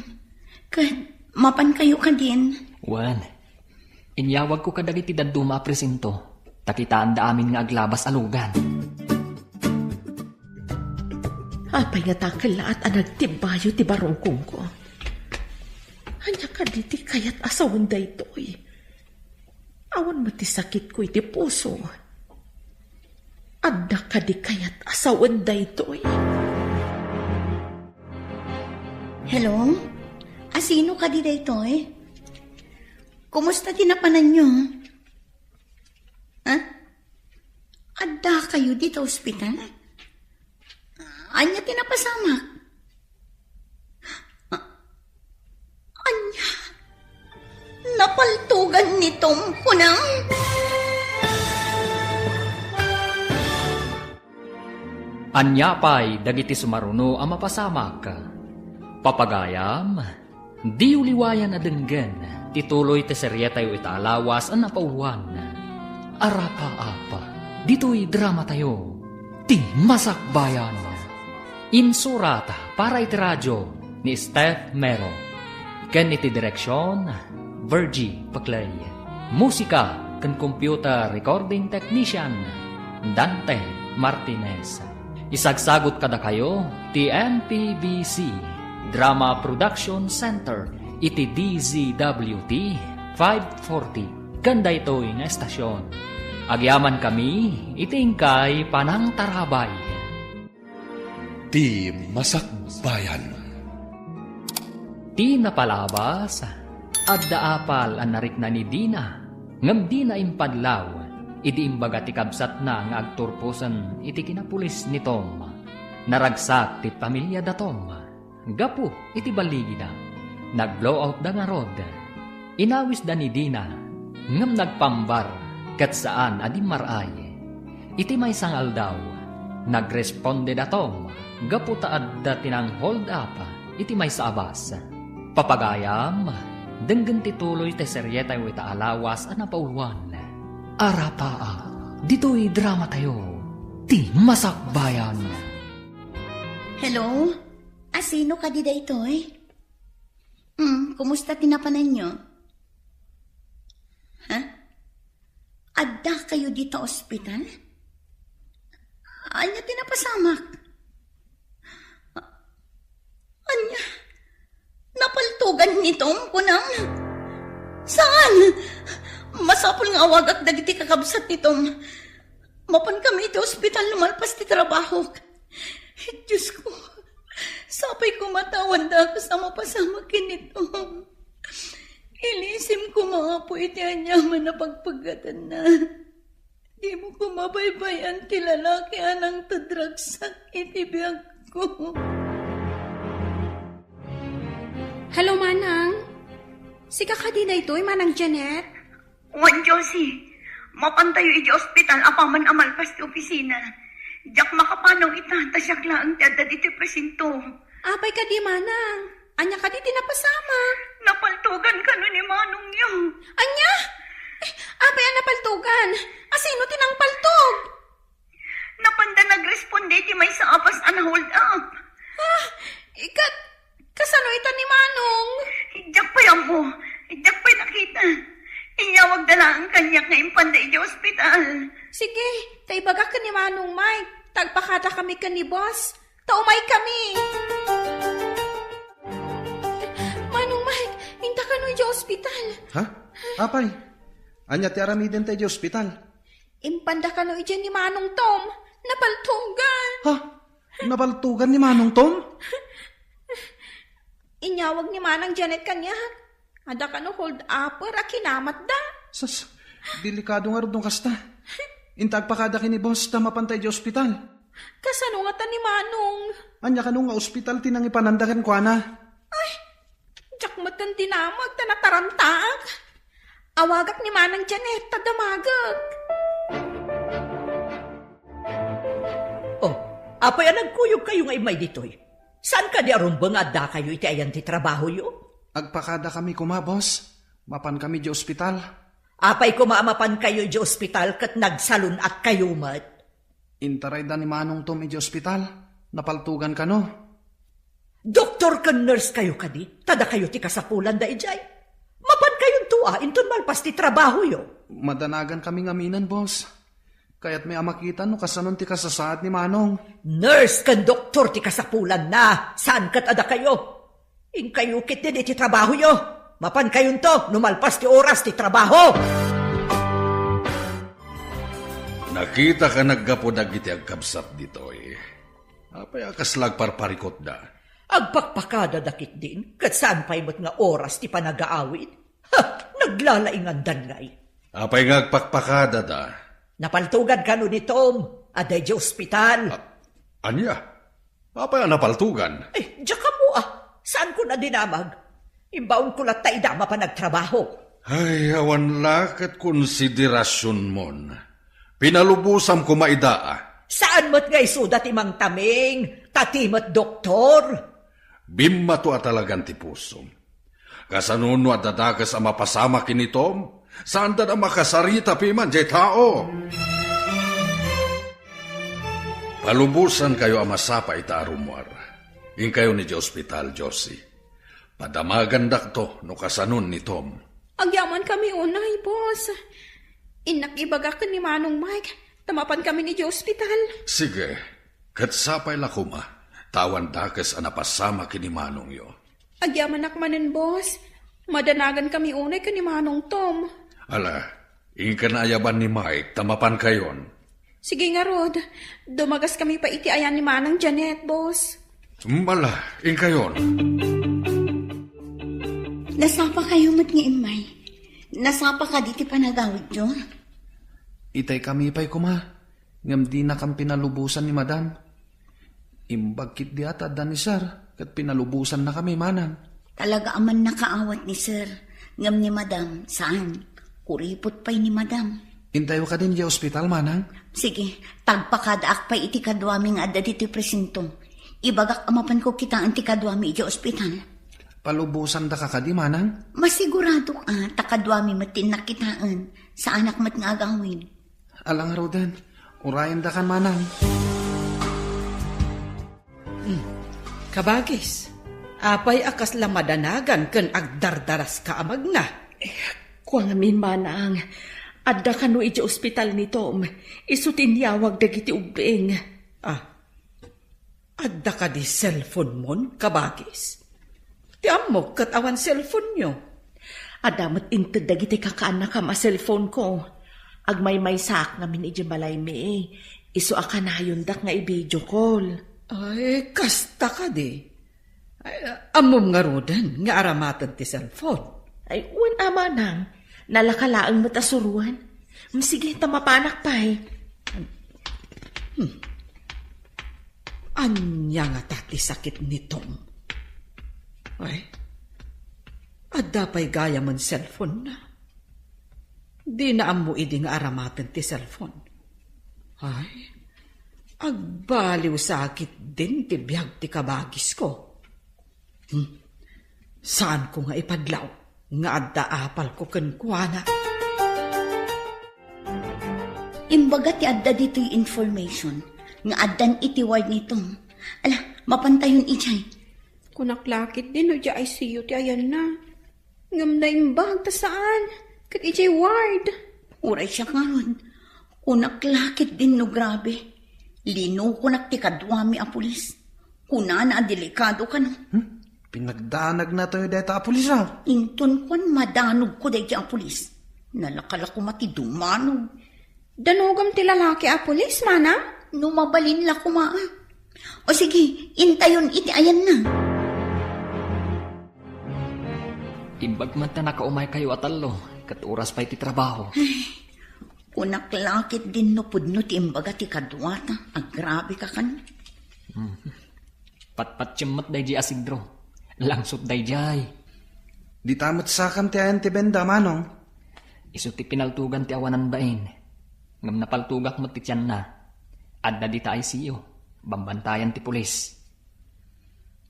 [SPEAKER 7] mapan kayo ka din.
[SPEAKER 2] Wan, inyawag ko kadagiti daduma presinto. Takitaan da amin nga aglabas alugan.
[SPEAKER 4] Apay nga takalaat ang nagtibayo ti barongkong ko. Anya ka diti kayat asawan da ito'y. Awan mo ti sakit ko iti puso. Adda ka di kayat asawan da ito'y.
[SPEAKER 7] Hello? Asino ka di dito eh? Kumusta tinapanan nyo? Ha? Adda kayo dito ospital? Anya tinapasamak? Anya? Napaltugan nitong kunang?
[SPEAKER 2] Anya pa'y dagiti sumaruno ang mapasamak. Papagayam, di uliwayan na denggen, tituloy te serye tayo itaalawas ang napauluan. Arapa-apa, dito'y drama tayo, ti Masakbayan. Insurata para iti radyo ni Steph Mero. Ken iti direksyon, Virgie Paclay. Musika ken computer recording technician, Dante Martinez. Isagsagot kada kayo, ti MPBC Drama Production Center, iti DZWT 540, kanda ito'y nga estasyon. Agyaman kami, itingkay panang tarabay.
[SPEAKER 1] Ti Masakbayan.
[SPEAKER 2] Ti napalabas, adda apal ang narikna ni Dina, ngam di na impadlaw, idi imbaga ti kabsat na nga agturpusan iti kinapulis ni Tom. Naragsak ti pamilya da Tom. Gapu iti baligi da. Nag-blow out da nga rod. Inawis da ni Dina. Ngam nagpambar kat saan adi maray. Iti may sangal daw. Nagresponde da Tom. Gapu taad da tinang hold up iti may sa abas. Papagayam, denggan tituloy te seryeta yung itaalawas ang napauluan. Arapaa, dito'y drama tayo, ti Masakbayan.
[SPEAKER 7] Hello? Asino ka di dito eh? Kumusta tinapanan nyo? Ha? Adda kayo dito ospital? Anya tinapasamak? Anya? Napaltugan nitong kunang? Saan? Masapol nga awagak dagiti kakabsat nitong. Mapan kami iti ospital lumalpas ti trabaho. Diyos ko, sapay ko matawan da kasama pasama kinito. Ilisim ko mga po iti anyaman na pagpagatan na. Di mo ko mabaybayan ti lalaki anang tadragsak iti biyag ko.
[SPEAKER 3] Hello, Manang. Si kakadida ito'y Manang Janet.
[SPEAKER 7] Wan, Josie. Mapantayo iti ospital apaman amalpas ti opisina. Diyak makapanaw ita, tasyak lang ti adda diti presinto.
[SPEAKER 3] Apay ka di, Manang. Anya ka di tinapasama.
[SPEAKER 7] Napaltugan ka nun ni Manong niyo.
[SPEAKER 3] Anya? Apay ang napaltugan. Asino tinang paltog?
[SPEAKER 7] Napanda nagresponde ti may sa apas an hold up. Idak pa'y nakita. Inyawag dala ang kanyak nga impanday di ospital.
[SPEAKER 3] Sige, tay baga ka ni Manong Mike. Tagpakata kami ka ni boss. Taumay kami. Manong Mike, hinta ka no di ospital.
[SPEAKER 5] Ha? Apay? Anya ti aramiden tayo di ospital.
[SPEAKER 3] Impanda ka no ni Manong Tom. Napaltugan.
[SPEAKER 5] Ha? Nabaltugan ni Manong Tom?
[SPEAKER 3] Inyawag ni Manang Janet kanya. Ada ka no hold upper a kinamat da.
[SPEAKER 5] Sas, delikado nga rin kasta. Intag pa kada kini boss na mapantay di ospital.
[SPEAKER 3] Kasano nga ta ni Manong?
[SPEAKER 5] Anya ka nga ospital tinang ipanandakan ko na.
[SPEAKER 3] Ay, jak matan tinamag ta natarantag. Awagak ni Manang Janet tadamagag.
[SPEAKER 6] Oh, apay nagkuyog kayo nga imay ditoy. Saan ka di arumbang adda kayo iti ayan ti trabaho yo?
[SPEAKER 5] Agpakada kami kuma, boss. Mapan kami di ospital.
[SPEAKER 6] Apay kumaamapan kayo di ospital kat nagsalun at kayo mat.
[SPEAKER 5] Intaray da ni Manong Tom di ospital. Napaltugan ka no.
[SPEAKER 6] Doktor ka nurse kayo kadi. Tada kayo ti kasapulan da ijay. Mapan kayong tua, inton malpas ti trabaho yo.
[SPEAKER 5] Madanagan kami ngaminan, boss. Kaya't may amakita no kasanon ti kasasaad ni Manong.
[SPEAKER 6] Nurse kan doktor ti kasapulan na. Saan kat ada kayo? In kayo kit din iti trabaho yo. Mapan kayon to, numalpas ti oras ti trabaho.
[SPEAKER 8] Nakita ka naggapo dagiti agkabsat ditoy. Apay akaslag parparikot da.
[SPEAKER 6] Agpakpakada dakit din, kat saan pa'y mo't nga oras ti panagaawid? Ha, naglalaingan danlay.
[SPEAKER 8] Apay nga agpakpakada da.
[SPEAKER 6] Napaltugan ka no ni Tom, aday di ospital.
[SPEAKER 8] Anya? Apay ang napaltugan?
[SPEAKER 6] Diyan ka mo ah. Saan ko na dinamag? Imbaon ko lang taidama pa nagtrabaho.
[SPEAKER 8] Ay, awan lakat konsiderasyon mon. Pinalubusam ko maidaa.
[SPEAKER 6] Saan mo't nga isudat imang taming, tatimot doktor?
[SPEAKER 8] Bimma to at talagang tipusom. Kasanuno at dadagas ang mapasama kinitom, saan da na makasarita piman jay tao? Palubusan kayo ang masapa itarumwar. In kayo ni Hospital, Josie. Padamagan dakto no kasanun ni Tom.
[SPEAKER 3] Agyaman kami unay, boss. Inakibaga ka ni Manong Mike. Tamapan kami ni Hospital.
[SPEAKER 8] Sige, katsapay lakuma. Tawan dakas ang napasama kini Manong yo.
[SPEAKER 3] Agyaman akmanin, boss. Madanagan kami unay ka ni Manong Tom.
[SPEAKER 8] Ala, inkanayaban ni Mike, tamapan kayon.
[SPEAKER 3] Sige nga, Rod. Dumagas kami pa iti ayan ni Manang Janet, boss.
[SPEAKER 8] Mala, kayon.
[SPEAKER 7] Nasapa kayo mat nga imay. Nasapa ka diti panagawid yo.
[SPEAKER 5] Itay kami pa'y kuma. Ngam di na kang pinalubusan ni Madam. Imbagkit di ata da ni Sir. Kat pinalubusan na kami, Manang.
[SPEAKER 7] Talaga aman nakaawat ni Sir. Ngam ni Madam, saan? Kuripot pa'y ni Madam.
[SPEAKER 5] Intayo ka din di ospital, Manang.
[SPEAKER 7] Sige, tagpakadaak pa'y iti kadwami nga adda diti presinto. Ibagak amapan ko kita ang tikadwami iti ospital.
[SPEAKER 5] Palubusan da ka di, Manang?
[SPEAKER 7] Masigurado takadwami matin nakitaan sa anak mat nga agawin.
[SPEAKER 5] Alang Roden, urayan da kan, Manang.
[SPEAKER 9] Kabagis, apay akas lang madanagan kan agdardaras ka amag na.
[SPEAKER 4] Kuang amin, Manang. Adda ka no iti ospital ni Tom. Isutin yawag dagiti ubing.
[SPEAKER 9] Adda ka di cellphone mon, kabagis. Tiam mo katawan cellphone nyo.
[SPEAKER 4] Adamat intad dagiti kakaanak ka ma cellphone ko. Agmay-may sak namin iti balay mi. Isu akanayon dak nga i-video call.
[SPEAKER 9] Ay, kasta ka di. Ay, amom nga rodan, nga aramatan ti cellphone.
[SPEAKER 4] Ay, uwan ama nang. Nalakalaang matasuruan. Sige, tamapanak pa eh.
[SPEAKER 9] Anya nga tati sakit ni Tom. Ay, adda pa'y gaya man cellphone na. Di na amo idi nga aramatan ti cellphone. Ay, agbaliw sakit din ti biyag ti kabagis ko. Saan ko nga ipadlaw nga adda apal ko kenkwana?
[SPEAKER 7] Imbaga ti adda dito'y information nga addan itiward ni Tom. Ala, mapantayon ijay.
[SPEAKER 3] Kunaklakit din o di ICU ti ayan na. Ngam na imbag ta saan? Kat ijay ward.
[SPEAKER 7] Uray siya nga ron. Kunak lakit din no grabe. Lino kunak ti kadwami a pulis. Kuna na delikado ka no.
[SPEAKER 5] Pinagdanag na tayo dito a pulis ah.
[SPEAKER 7] Inton kon madanog ko dahi ang pulis. Nalakala ko mati dumanog.
[SPEAKER 3] Danugam ti lalaki a pulis, manang?
[SPEAKER 7] Numabalin la kumaa. O sige, intayon iti ayan na.
[SPEAKER 2] Imbag man ta nakaumay kayo atalo, kat oras pa iti trabaho.
[SPEAKER 7] Kunak lakit din no pudno ti imbaga ti kadwata. Agrabe ka kan.
[SPEAKER 2] Patpatsyamot day di asigdro. Langsot day jay.
[SPEAKER 5] Di tamat sakam ti ayan ti benda, manong.
[SPEAKER 2] Iso ti pinaltugan ti awanan bain. Ngam napaltugak mo ti tiyan na. Adda di ta ICU. Bambantayan ti pulis.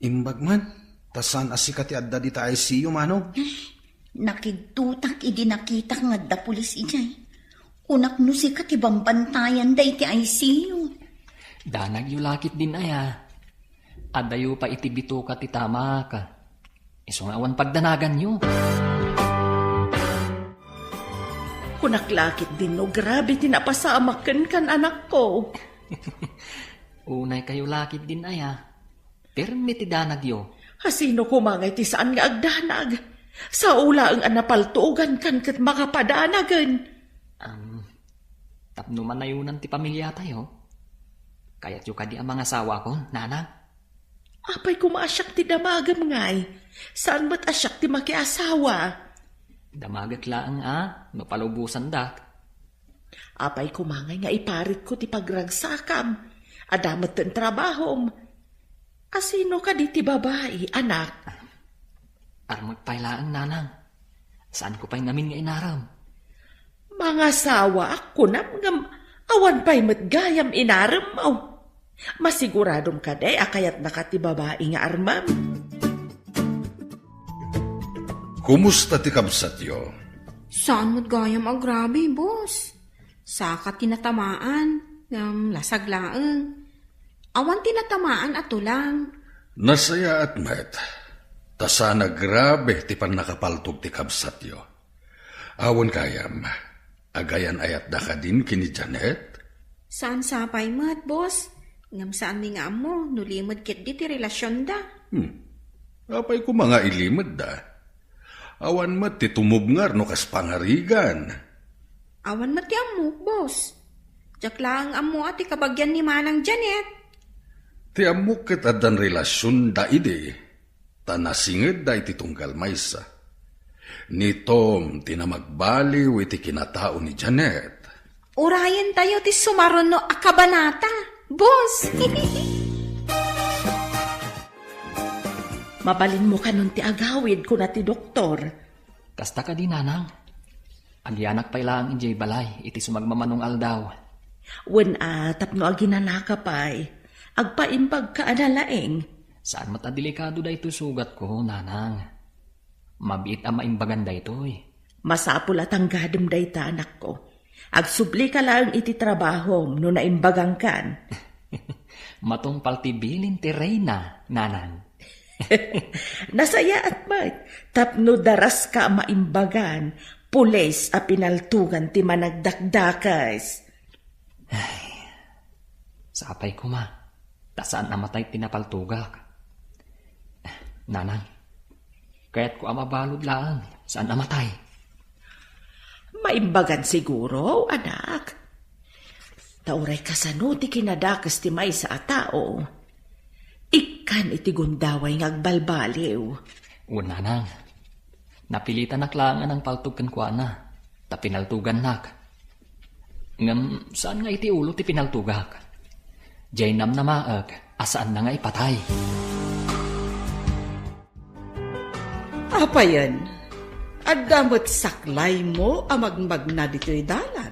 [SPEAKER 5] Imbag man. Tasan asika ti adda di ta ICU, manong.
[SPEAKER 7] Nakigtutak idi nakita nga da pulis ijay. Kunak no si katibambantayan da iti ICU.
[SPEAKER 2] Danag yu lakit din aya. Adayo pa iti bito ka ti tama ka. Iso nga awan pagdanagan yu.
[SPEAKER 4] Kunaklakit din no, grabe tinapasamakan kan anak ko.
[SPEAKER 2] Unay kayo lakit din aya. Permi ti danag yu.
[SPEAKER 4] Hasino kumangay ti saan nga agdanag? Sa ula ang anapaltugan kan kat makapadanagan.
[SPEAKER 2] Tapno manayunan ti pamilya tayo. Kaya't yu kadi ang mga asawa ko, nanang.
[SPEAKER 4] Apay kumasyak ti damagam ngay. Saan ba't asyak ti makiasawa?
[SPEAKER 2] Damagat laang no palubusan dak.
[SPEAKER 4] Apay kumangay nga iparit ko ti pagragsakam. Adamat ten trabahom. Asino ka di ti babae, anak?
[SPEAKER 2] Armag pay laang nanang. Saan ko pa'y namin nga inaram?
[SPEAKER 4] Mga sawa ako ngam awan pa'y matgayam inaram mo. Masiguradom ka day akayat nakati babae nga armam.
[SPEAKER 8] Kumusta ti kabsat yo?
[SPEAKER 3] Saan mo't gayam agrabe, boss? Saka tinatamaan, lasaglaang. Awan tinatamaan ato lang.
[SPEAKER 8] Nasaya at met. Tasana grabe ti pan nakapaltog ti kabsat yo. Awan kayam. Agayan ayat da ka din kini Janet?
[SPEAKER 3] Saan sapay mat, boss? Ngam saan mi nga mo, nulimod kit di ti relasyon da.
[SPEAKER 8] Apay ko mga ilimod da. Awan mat ti tumubngar no kas pangarigan.
[SPEAKER 3] Awan mat ti amok, boss. Diyak lang amo at ikabagyan ni Manang Janet.
[SPEAKER 8] Ti amok ket adan relasyon da ide. Tanasinged da iti tunggal maysa. Ni Tom tinamagbaliw iti kinatao ni Janet.
[SPEAKER 3] Urayan tayo ti sumaron no akabanata, boss.
[SPEAKER 4] Mabalin mo ka nun ti agawid ko na ti doktor.
[SPEAKER 2] Kasta ka din, nanang. Agyanak pa'y lang injay balay, iti sumagmamanong aldaw.
[SPEAKER 4] Wen tapno aginanaka pa'y, agpaimbag ka analaeng.
[SPEAKER 2] Saan matadelikado da ito sugat ko, nanang? Mabiit ang maimbagan da ito eh.
[SPEAKER 4] Masapul at ang gadam da ita, anak ko. Agsubli ka lang iti trabaho no naimbagang kan.
[SPEAKER 2] Matong paltibilin ti Reyna, nanang.
[SPEAKER 4] Nasaya at may, tapno daras ka maimbagan, pulis a pinaltugan ti managdakdakas.
[SPEAKER 2] Sapay ko ma, tasaan namatay tinapaltugak. Nanang, kaya't ko amabalod lang, saan namatay?
[SPEAKER 4] Maimbagan siguro, anak. Tauray kasano ti kinadakas ti may sa tao. Ikan iti gundaway ngagbalbaliw.
[SPEAKER 2] Una nang, napilitan naklangan ang paltugkan ko na, ta pinaltugan nak. Ngam, saan nga iti ulo ti pinaltugak? Jaynam na maag, asaan na nga ipatay?
[SPEAKER 9] Apa yan? Adamot saklay mo amagmag na dito'y dalan.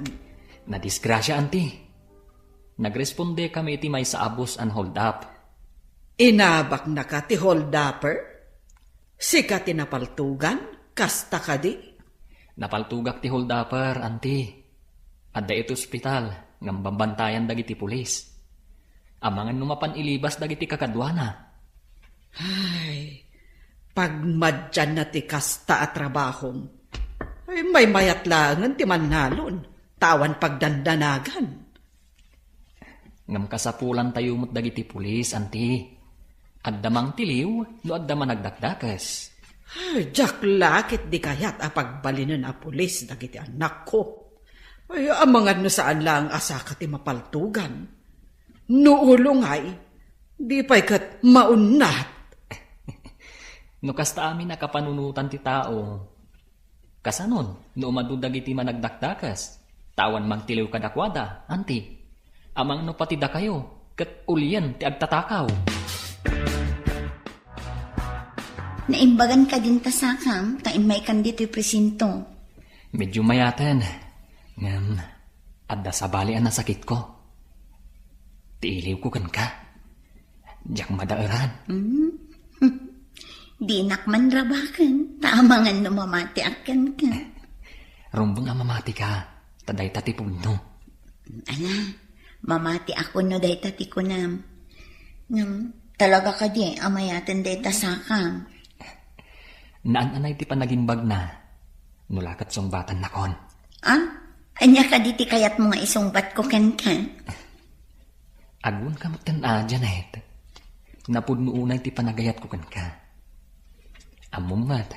[SPEAKER 2] Nadisgrasya, anti. Nagresponde kami iti may sa abos an hold up.
[SPEAKER 9] Inabak na ka ti hold-upper? Sika tinapaltugan? Kasta ka di?
[SPEAKER 2] Napaltugak ti hold upper, anti. Adda ito ospital, ngam bambantayan dagiti pulis. Amangan numapan ilibas dagiti kakadwana.
[SPEAKER 9] Ay,
[SPEAKER 6] Pagmadyan na ti kasta at trabahom, ay may mayat langan ti manalon, tawan pagdandanagan.
[SPEAKER 2] Ngam kasapulan tayo mo't dagiti pulis, anti. Addamang tiliw, no addaman nagdakdakas.
[SPEAKER 6] Ay, jak lakit di kayat apagbalinan a pulis dagiti anak ko. Ay, amangad no saan lang asaka ti mapaltugan. Nuulong ay, di pa'y kat maunat.
[SPEAKER 2] No kasta amin nakapanunutan ti tao. Kasanon, no umadudag iti managdakdakas. Tawan magtiliw kadakwada, anti. Amang no patida kayo, kat ulian ti agtatakaw.
[SPEAKER 7] Naimbagan ka din tasakam, taimay kan dito'y presinto.
[SPEAKER 2] Medyo mayaten. Ngam, adda sa balian na sakit ko. Tiiliw ko kan ka. Diyak madaaran.
[SPEAKER 7] Di nakman rabakan, tamangan no mamati akan ka.
[SPEAKER 2] Rumbang mamati ka, taday tatipog no.
[SPEAKER 7] Ala, mamati ako no day tati ko nam. Talaga ka di, amayatan day tasakam.
[SPEAKER 2] Naan-anay ti panagimbag na, nulakat song batan na kon.
[SPEAKER 7] Anya ka di ti kayat mga isungbat ko kan.
[SPEAKER 2] Agun ka magtana, Janet. Napudnuunay ti panagayat ko kan ka. Amumat,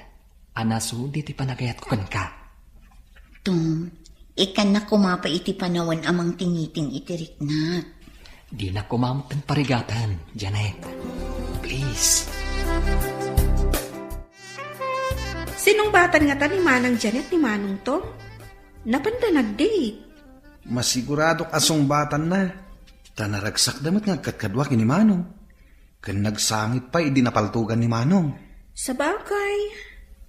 [SPEAKER 2] anasudi ti panagayat ko kan ka.
[SPEAKER 7] Tom, ikan na kumapa iti panawan amang tingiting itiriknat.
[SPEAKER 2] Di na kumamatan parigatan, Janet. Please.
[SPEAKER 3] Sinong batan nga ta ni Manang Janet ni Manong Tom? Napanda nag-date.
[SPEAKER 5] Masigurado kasong batan na. Tanaragsak damat nga katkadwa kini Manong. Kan nagsangit pa, idi napaltugan ni Manong.
[SPEAKER 3] Sa bagay.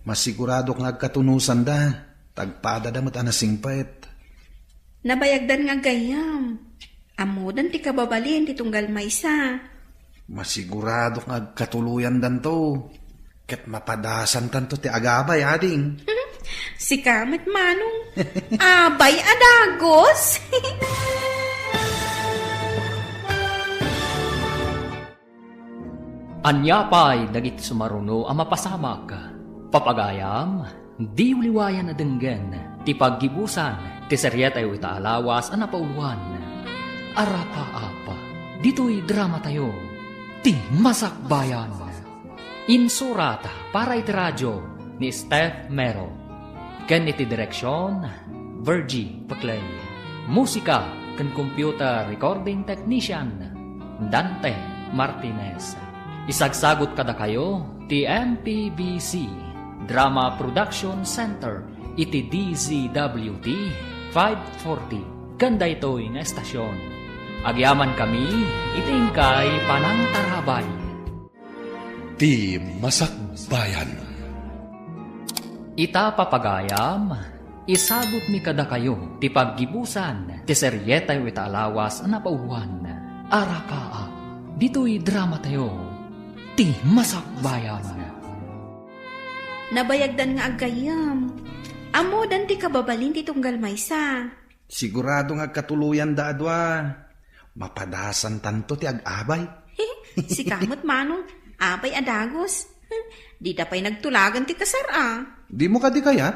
[SPEAKER 5] Masigurado nga katunusan da. Tagpada damat anasing pait.
[SPEAKER 3] Nabayagdan nga gayam. Amudan ti kababalin ti tunggal maysa.
[SPEAKER 5] Masigurado nga katuluyan dan to. Ket mapadasan tanto ti agabay ading.
[SPEAKER 3] Si Kamet Manong. Abay adagos.
[SPEAKER 2] Anyapay dagiti sumaruno ang mapasamak. Papagayam, di uliwayan na denggan. Ti paggibusan, ti seriya tayo itaalawas ang napauluan. Arapa-apa, dito'y drama tayo. Ti Masakbayan. Insurata para iti radyo ni Steph Mero. Ken iti direksyon, Virgie Paclay. Musika ken computer recording technician, Dante Martinez. Isagsagot kada kayo, ti MPBC, Drama Production Center, iti DZWT 540, ganda ito'y nga estasyon. Agyaman kami, itingkay panang tarabay.
[SPEAKER 1] Ti Masakbayan.
[SPEAKER 2] Ita papagayam, isagot mi kada kayo, ti paggibusan, ti seryeta yu itaalawas ang napauluan. Arapa, dito'y drama tayo. Ti Masakbayan.
[SPEAKER 3] Nabayagdan nga agayam. Amudan ti kababalin ti tunggal maysa.
[SPEAKER 5] Sigurado nga katuluyan da adwa. Mapadasan tanto ti agabay.
[SPEAKER 3] Si Kamet Manong, abay adagos. Di da pa'y nagtulagan ti kasara.
[SPEAKER 5] Di mo ka di kaya?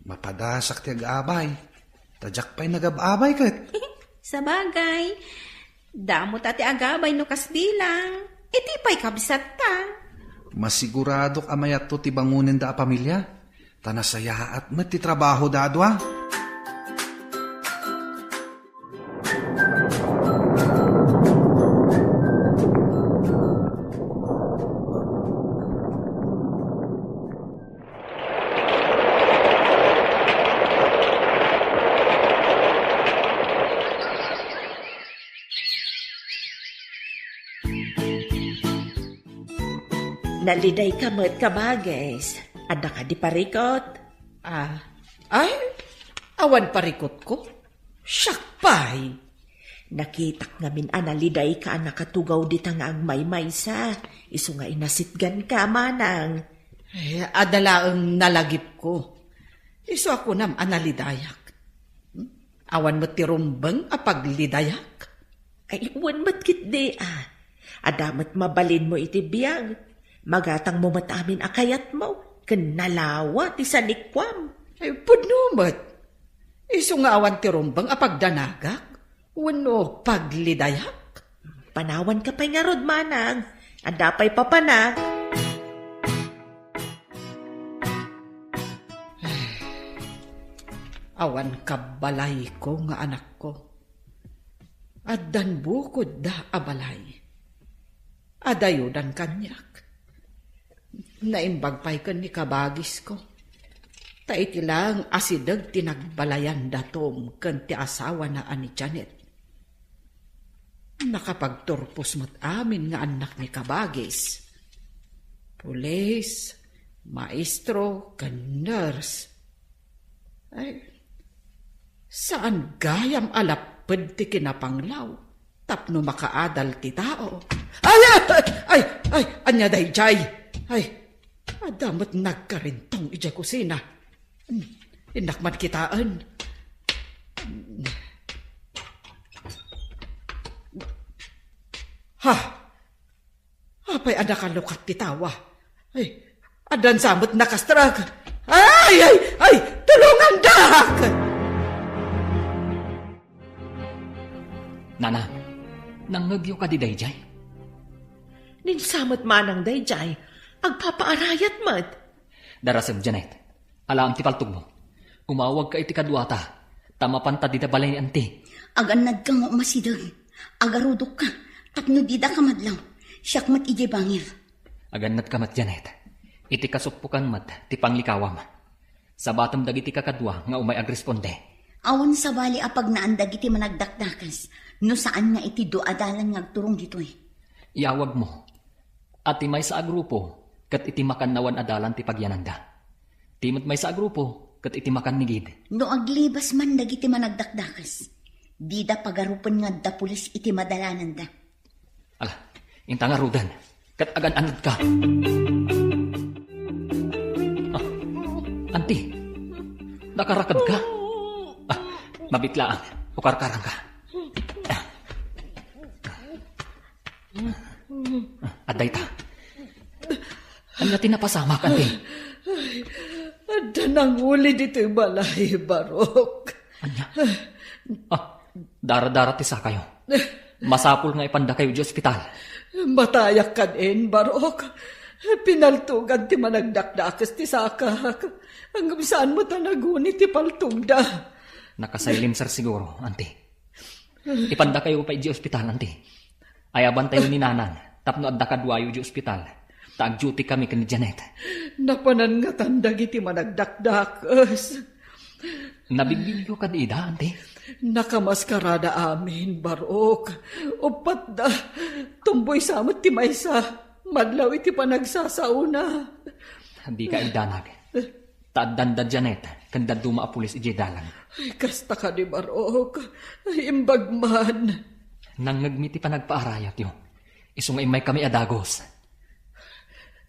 [SPEAKER 5] Mapadasak ti agabay. Tadyak pa'y nagababay kat.
[SPEAKER 3] Sa bagay, damo ta ti agabay no kasbilang. Iti pa'y kabisat ta.
[SPEAKER 5] Masigurado amayat to ti bangunin da a pamilya. Tanasaya at ti trabaho da adwa.
[SPEAKER 4] Naliday ka mo't kabages. Ada ka di parikot?
[SPEAKER 6] Ay, awan parikot ko. Syakpay.
[SPEAKER 4] Nakitak ngamin analiday ka nakatugaw di nga agmay-maysa. Isu nga inasitgan ka, Manang.
[SPEAKER 6] Adala ang nalagip ko. Isu ako nam analidayak. Awan mo tirumbang apaglidayak.
[SPEAKER 4] Ay, iwan mo't kitdi Adamat mabalin mo iti biyag. Magatang mo matamin akayat mo, kanalawa ti sanikwam.
[SPEAKER 9] Ay, punumat. Isungawan ti rumbang apagdanagak. Wano paglidayak.
[SPEAKER 4] Panawan ka pa'y nga rod, manang. Adapay papanak.
[SPEAKER 9] Awan kabalay ko nga anak ko. Addan bukod da abalay. Adayodan kanyak. Naimbagpay ka ni kabagis ko. Taiti lang asidag tinagbalayan datom kan ti asawa na ani Janet. Nakapagturpos mo't amin nga anak ni kabagis. Pulis, maestro, kan nurse. Ay, saan gayam alapad ti kinapanglaw? Tapno makaadal ti tao. Ay, anya day jay. Ay, adamot nagkarintong ija kusina. Inakman kitaan. Ha? Apay anak kalukat ti tawa. Ay, adan samot nakastrag. Ay, tulungan dak!
[SPEAKER 2] Nana, nangagyo ka di dayjay?
[SPEAKER 4] Ninsamot manang dayjay, agpapaarayat mat.
[SPEAKER 2] Darasem, Janet. Alam ti paltog mo. Umawag ka iti kadwata. Tamapanta di da balay ni ante.
[SPEAKER 7] Aganad kang masidag. Agarudok ka. Tapno di da kamadlaw. Siyak mat ije bangir.
[SPEAKER 2] Aganad ka mat, Janet. Iti kasukpukan mat, ti panglikawam. Sa batam dagiti kakadwa nga umay agresponde.
[SPEAKER 7] Awan sa bali apag naandag iti managdakdakas. No saan nga iti doadalan ngagturong ditoy.
[SPEAKER 2] Iawag mo. At ti may sa agrupo, kat iti makannawan adalan ti pagyananda. Timot may sa agrupo, kat iti makan nigid.
[SPEAKER 7] No aglibas man dagiti managdakdakas. Di da pagarupan nga da pulis iti madalanan da.
[SPEAKER 2] Ala, inta nga rudan, kat agan-anad ka. Auntie, nakarakad ka? Mabitlaan, ukarkarang ka. Aday ta. Anya tinapasamak, auntie?
[SPEAKER 9] Ada nang uli dito yung balay, Barok.
[SPEAKER 2] Anya? Dara-dara tisa kayo. Masapul nga ipanda kayo di ospital.
[SPEAKER 9] Matayak ka din, Barok. Pinaltugan ti managdakdakas ti sakak. Hanggang saan mo ta nagunit ti paltugda.
[SPEAKER 2] Nakasailim sir siguro, auntie. Ipanda kayo pa di ospital, auntie. Ayaban tayo ni nanan. Tapno adda kadwayo di ospital. Taag-duty kami kan ni Janet.
[SPEAKER 9] Napanan nga tandag iti managdakdakas.
[SPEAKER 2] Nabigbilyo ka di ida, auntie.
[SPEAKER 9] Nakamaskarada amin, Barok. Upat da, tumboy samot ti maysa. Madlaw iti panagsasauna.
[SPEAKER 2] Hindi ka idanag. Taaddan da Janet, kanda duma a pulis ije dalan.
[SPEAKER 9] Ay, kasta ka ni Barok. Ay, imbagman.
[SPEAKER 2] Nang nagmiti pa nagpaarayat yo. Isungay may kami adagos.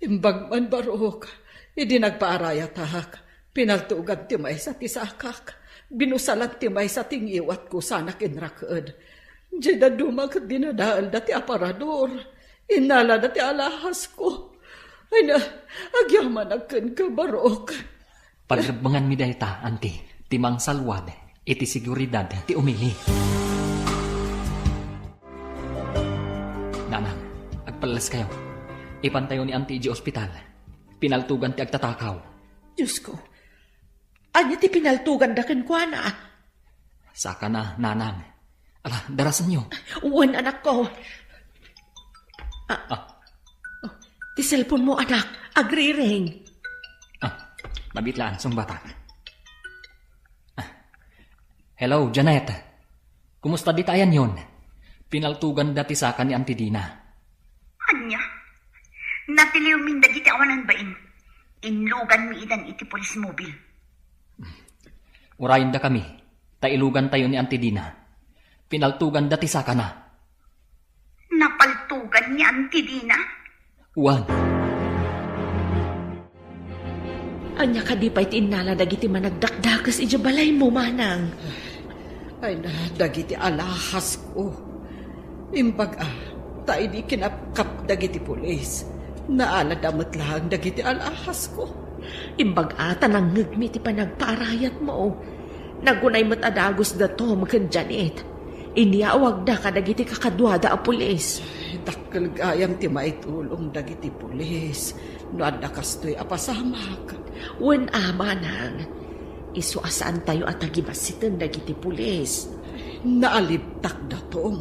[SPEAKER 9] Imbagman, Barok. Idi nagpaarayat hak. Pinaltugan ti maysa ti sakak. Binusalat ti maysa ting iwat ko sana kinrakad. Diyada dumag dinadaal dati aparador. Inala dati alahas ko. Ay na, agyaman agkan ka, Barok.
[SPEAKER 2] Paglabangan mi dayta, auntie, timang salwad, iti seguridad, ti umili. Nanang, agpalas kayo. Ipantayo ni auntie di ospital. Pinaltugan ti agtatakaw.
[SPEAKER 4] Diyos ko, anya ti pinaltugan da kan kwa na?
[SPEAKER 2] Saka na, nanang. Ala, darasan nyo.
[SPEAKER 4] Uwan, anak ko. Ti cellphone mo, anak. Agri-ring.
[SPEAKER 2] Mabitlaan, sumbatan. Hello, Janet. Kumusta di tayan yon? Pinaltugan dati sa akin ni Auntie Dina.
[SPEAKER 7] Anya? Natiliw min dagiti awanan bain. Inlugan mi idan iti polis mobil.
[SPEAKER 2] Urayin da kami. Tailugan tayo ni Auntie Dina. Pinaltugan dati sa kana.
[SPEAKER 7] Napaltugan ni Auntie Dina?
[SPEAKER 2] Uwan.
[SPEAKER 4] Anya ka di pa itinala dagiti managdakdakas ija balay mo, manang.
[SPEAKER 9] Ay na, dagiti alahas ko. Imbag tayo di kinapkap dagiti pulis.
[SPEAKER 6] Naaladamot lang dagiti alahas ko.
[SPEAKER 4] Imbag ata nang ngagmi ti panagparayat mo. Nagunay mo't adagos da Tom ken Janet. Iniawag da kadagiti kakadwada a pulis.
[SPEAKER 6] Dakkel gayam ti maitulong dagiti pulis. No adda kastoy apasamak.
[SPEAKER 4] Wen ama nang. Isuasaan tayo at agibasitan dagiti pulis.
[SPEAKER 6] Naalibtak da Tom.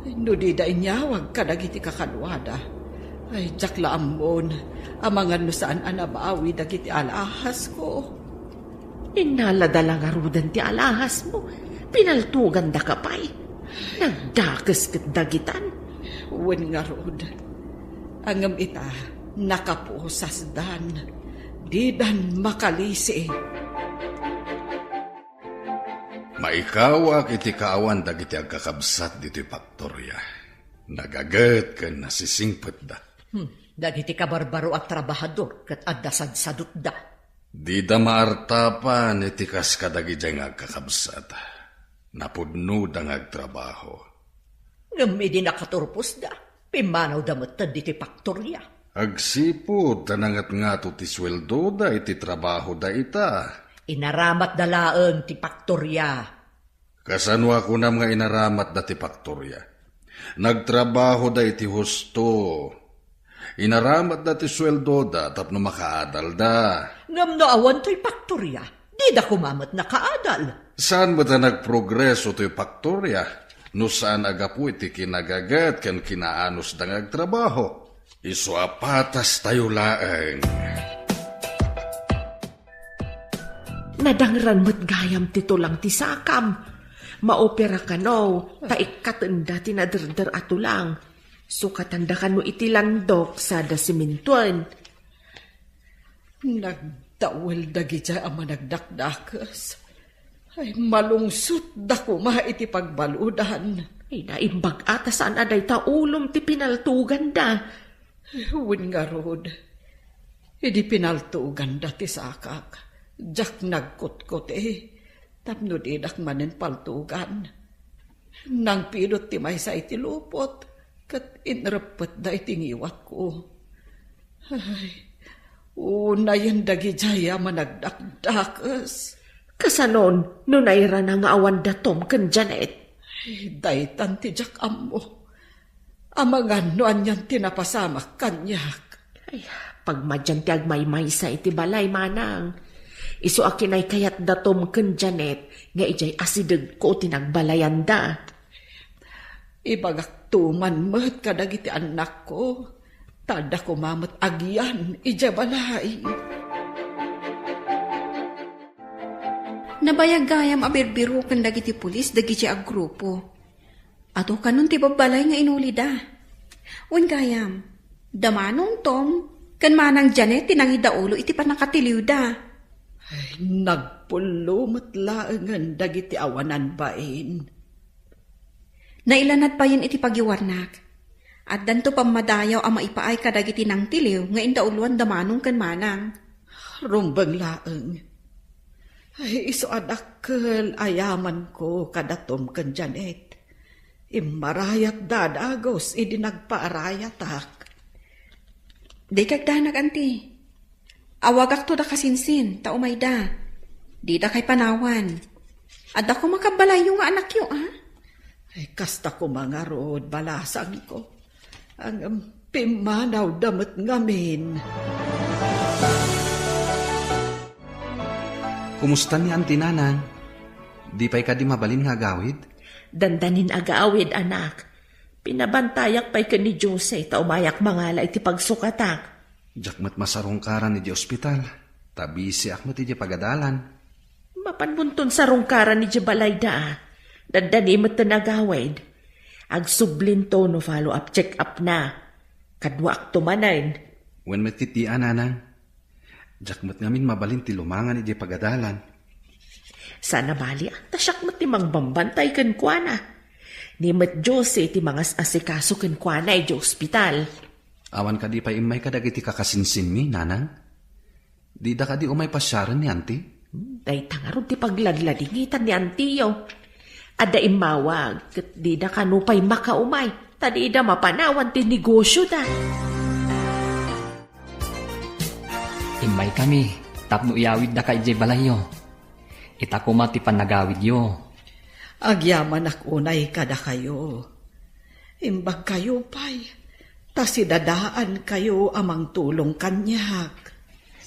[SPEAKER 6] No di da inyawag kadagiti kakadwada. Ay, jakla amon, amangan no saan anabawi dagiti alahas ko.
[SPEAKER 4] Inaladala nga rudan ti alahas mo. Pinaltugan da kapay. Nagdakas kat dagitan.
[SPEAKER 6] Wen nga rod. Angam ita, nakapusas dan. Di dan makalisi.
[SPEAKER 8] Maikawak iti kaawan dagiti agkakabsat dito'y Paktorya. Nagagat ka nasisingpet da.
[SPEAKER 6] Dagiti kabarbaro at trabahador kat addasad sadut da.
[SPEAKER 8] Di da maartapan iti kas kadagiti nga agkakabsat. Napudno da nga agtrabaho.
[SPEAKER 6] Ngami di nakaturpos da. Pimanaw da matad iti Paktorya.
[SPEAKER 8] Agsipod tanangat nga to ti sweldo da iti trabaho da ita.
[SPEAKER 6] Inaramat dalaan ti Paktorya.
[SPEAKER 8] Kasanwa ko nam nga inaramat da ti Paktorya. Nagtrabaho da iti husto. Inaramat da ti sweldo da tapno makaadal da.
[SPEAKER 6] Ngam no awan to'y Paktorya. Di da kumamat nakaadal.
[SPEAKER 8] Saan ba da nagprogreso to'y Paktorya? No saan agapu iti kinagagat ken kinaanos da ngagtrabaho? Isu apatas tayo laeng.
[SPEAKER 4] Nadangran mo't gayam tito lang ti sakam. Maopera ka no, taikatanda tinaderdar ato lang. Sukatanda ka no iti landok sa da simintuan.
[SPEAKER 6] Nagdawal dagi dya ama nagdakdakas. Ay malungsot da kuma iti pagbaludan.
[SPEAKER 4] Ay naimbag ata saan aday taulom ti pinaltugan da.
[SPEAKER 6] Win nga rod. Idi pinaltugan da ti sakak. Jak nagkutkot tapno didak manen paltugan. Nang pilot ti may sa iti lupot, kat inrepet da iti ngiwat ko. Ay, una yan dagi jaya managdakdakas.
[SPEAKER 4] Kasanon, no naira na nga awan da Tom ken Janet.
[SPEAKER 6] Ay, daytan ti jak amo. Amangan no anyan tinapasamak kanyak.
[SPEAKER 4] Ay, pagmadyan ti agmaymay sa iti balay manang. Isu akin ay kayat da Tom ken Janet nga ijay asideg ko tinagbalayan da.
[SPEAKER 6] Ibagak tuman met kadagiti anak ko. Tada ko mamat agyan ijay balay.
[SPEAKER 3] Nabayagayam abirbiro kan dagiti pulis dagiti agrupo. Ato kanon ti babalay nga inuli da. Wen gayam, damanong Tom, kan manang Janet tinangidaulo iti panakatiliw da.
[SPEAKER 6] Ay, nagpulumot laangan dagiti awanan bain.
[SPEAKER 3] Nailanat pa yun iti pagiwarnak. At danto pamadayaw ang maipaay kadagiti nang tiliw nga indauluan damanong kan manang.
[SPEAKER 6] Rumbang laang. Ay, iso adakkel ayaman ko kadatom kan Janet. Imarayat dadagos idi nagpaarayatak.
[SPEAKER 3] Di kagdanag, anti. Awagak to da kasinsin, taumay da. Di da kay panawan. At ako makabalay yung anak yo, ah?
[SPEAKER 6] Ay, kasta ko mga rod, balasan ko. Ang pimanaw damat ngamin.
[SPEAKER 5] Kumusta ni Auntie Nanang? Di pa'y ka di mabalin nga gawid?
[SPEAKER 4] Dandanin agaawid, anak. Pinabantayak pa'y ka ni Jose, taumayak mangala iti pagsukatak.
[SPEAKER 5] Jakmat masarungkaran iti ospital. Tabisi akmat iti pagadalan.
[SPEAKER 4] Mapanbuntun sa rungkaran ni Jabalay da. Dandani mo't nagawid. Agsublin to no follow-up check-up na. Kadwak tumanayin.
[SPEAKER 5] Wen matitian, Nanang. Jakmat ngamin mabalin ti lumangan iti pagadalan.
[SPEAKER 4] Sana bali tasyak mo ti mangbambantay ken kuana. Ni met Jose ti mangas asikaso ken kuana iti ospital.
[SPEAKER 5] Awan ka di pa imay ka dagiti kakasinsin mi, Nanang? Di da ka di umay pasyaran ni Auntie?
[SPEAKER 4] Day tangarod ti pagladladingitan ni Antiyo. Ada imawag, kat di da kanupay makaumay. Tadi da mapanawan ti negosyo da.
[SPEAKER 2] Imay kami, tapno iyawid da kay jay balayo. Itakuma ti panagawid yo.
[SPEAKER 6] Agyaman unay kada kayo. Imbag kayo pay, tasidadaan kayo amang tulong kanyak.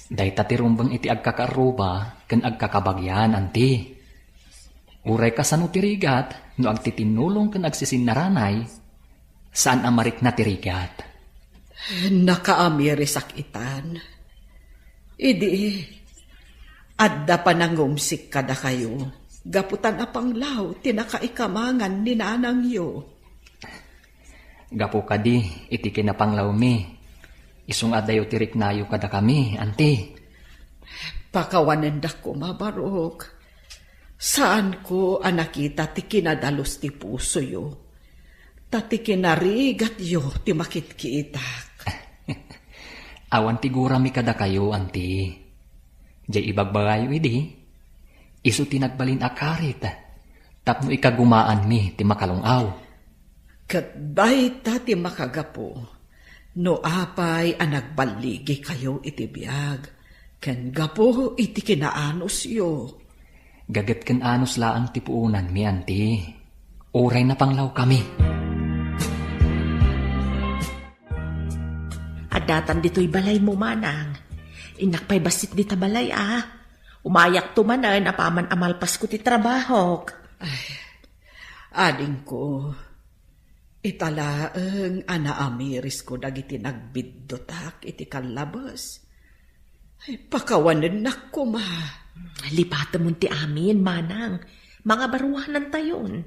[SPEAKER 2] Day tatirumbang iti agkakaruba, ken agkakabagyan, anti. Uray ka sa no tirigat, no agtitinulong ken agsisinaranay, saan amarik na tirigat?
[SPEAKER 6] Nakaamiri sakitan. Idi, adda panangumsik kada kayo. Gaputan apang law, tinakaikamangan ni nanang yo.
[SPEAKER 2] Gapo kadi, iti kinapanglaw mi. Isung adayo tirik nayo kada kami, anti.
[SPEAKER 6] Pakawanan da ko mabarok. Saan ko anakita ti kinadalos ti puso yo? Tati kinarigat yo ti makitkiitak.
[SPEAKER 2] Awan ti gura mi kada kayo, anti. Jay ibagbagayo idi. Isu tinagbalin akarit. Tapno ikagumaan mi ti makalungaw.
[SPEAKER 6] Katbay ti makagapo. No apay anagbaligi kayo iti biyag. Ken gapo iti kinaanos yo.
[SPEAKER 2] Gagat ken anos laang ti puunan mi, anti. Uray na panglaw kami.
[SPEAKER 4] Adatan dito'y balay mo, manang. Inakpay basit di ta balay, Umayak tumanan, apaman amalpas ko ti trabahok.
[SPEAKER 6] Ading ko, italaang amiris ko dagiti nagbiddotak iti kalabas. Pakawanan na ko, ma.
[SPEAKER 4] Lipatan mo ti amin, manang. Mga baruanan tayon.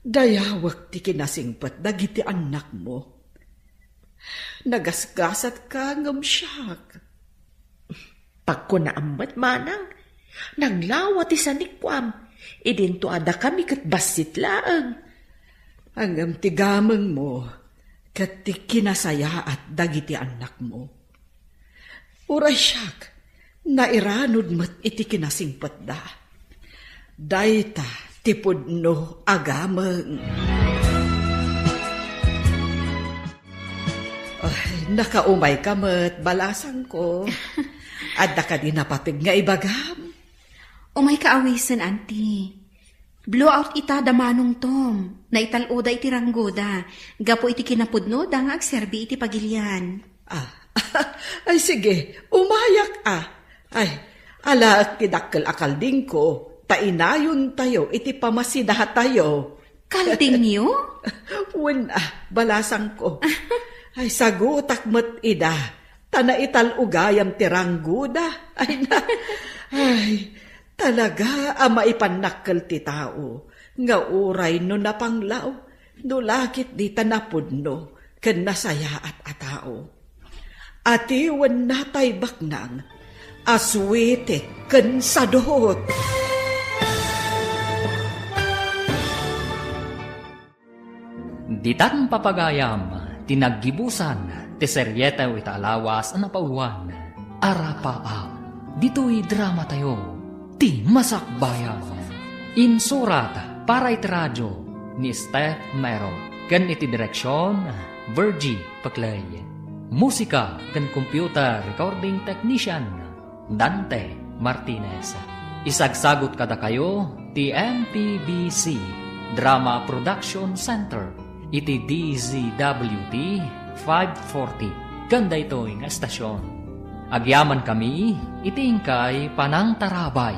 [SPEAKER 6] Dayawag ti kinasingpat dagiti anak mo. Nagasgasat ka ngam siyak.
[SPEAKER 4] Pagko naambat, manang, naglawa ti sanikwam, idinto ada kami kat basit laang.
[SPEAKER 6] Hanggang tigamang mo, kat ti kinasaya at dagiti anak mo. Uray siyak, nairanod mat iti kinasingpat da. Dayta, tipod no agamang. Nakaumay ka mat, balasan ko. Adda ka din napatig nga ibagam.
[SPEAKER 3] Umay kaawisan, auntie. Blowout ita damanong tom. Naitaloda iti ranggoda. Gapo iti kinapudno da nga agserbi iti pagilian.
[SPEAKER 6] Ay sige, umayak Ay, ala kidakkel akalding ko. Tainayon tayo, iti pamasidahat tayo.
[SPEAKER 3] Kalding niyo?
[SPEAKER 6] Wala, balasang ko. Ay, sagutak mat ida. Tana ital ugayam tirangguda. Ay, talaga ama ipanakkel ti tao. Nga uray no napanglaw. No lakit di tanapudno. Ken nasaya at atao. Atiwan natay baknang. Aswete ken sadot.
[SPEAKER 2] Ditan papagayam, tinaggibusan, ti seryeta o itaalawas ang napauluan. Arapaa, dito'y drama tayo, ti masakbayan. Insurat para iti radyo ni Steph Mero. Kan iti direksyon, Virgie Paclay. Musika kan computer recording technician, Dante Martinez. Isagsagot kada kayo, ti MPBC Drama Production Center. Iti DZWT 540. Ganda ito yung estasyon. Agyaman kami, itingkay panang tarabay.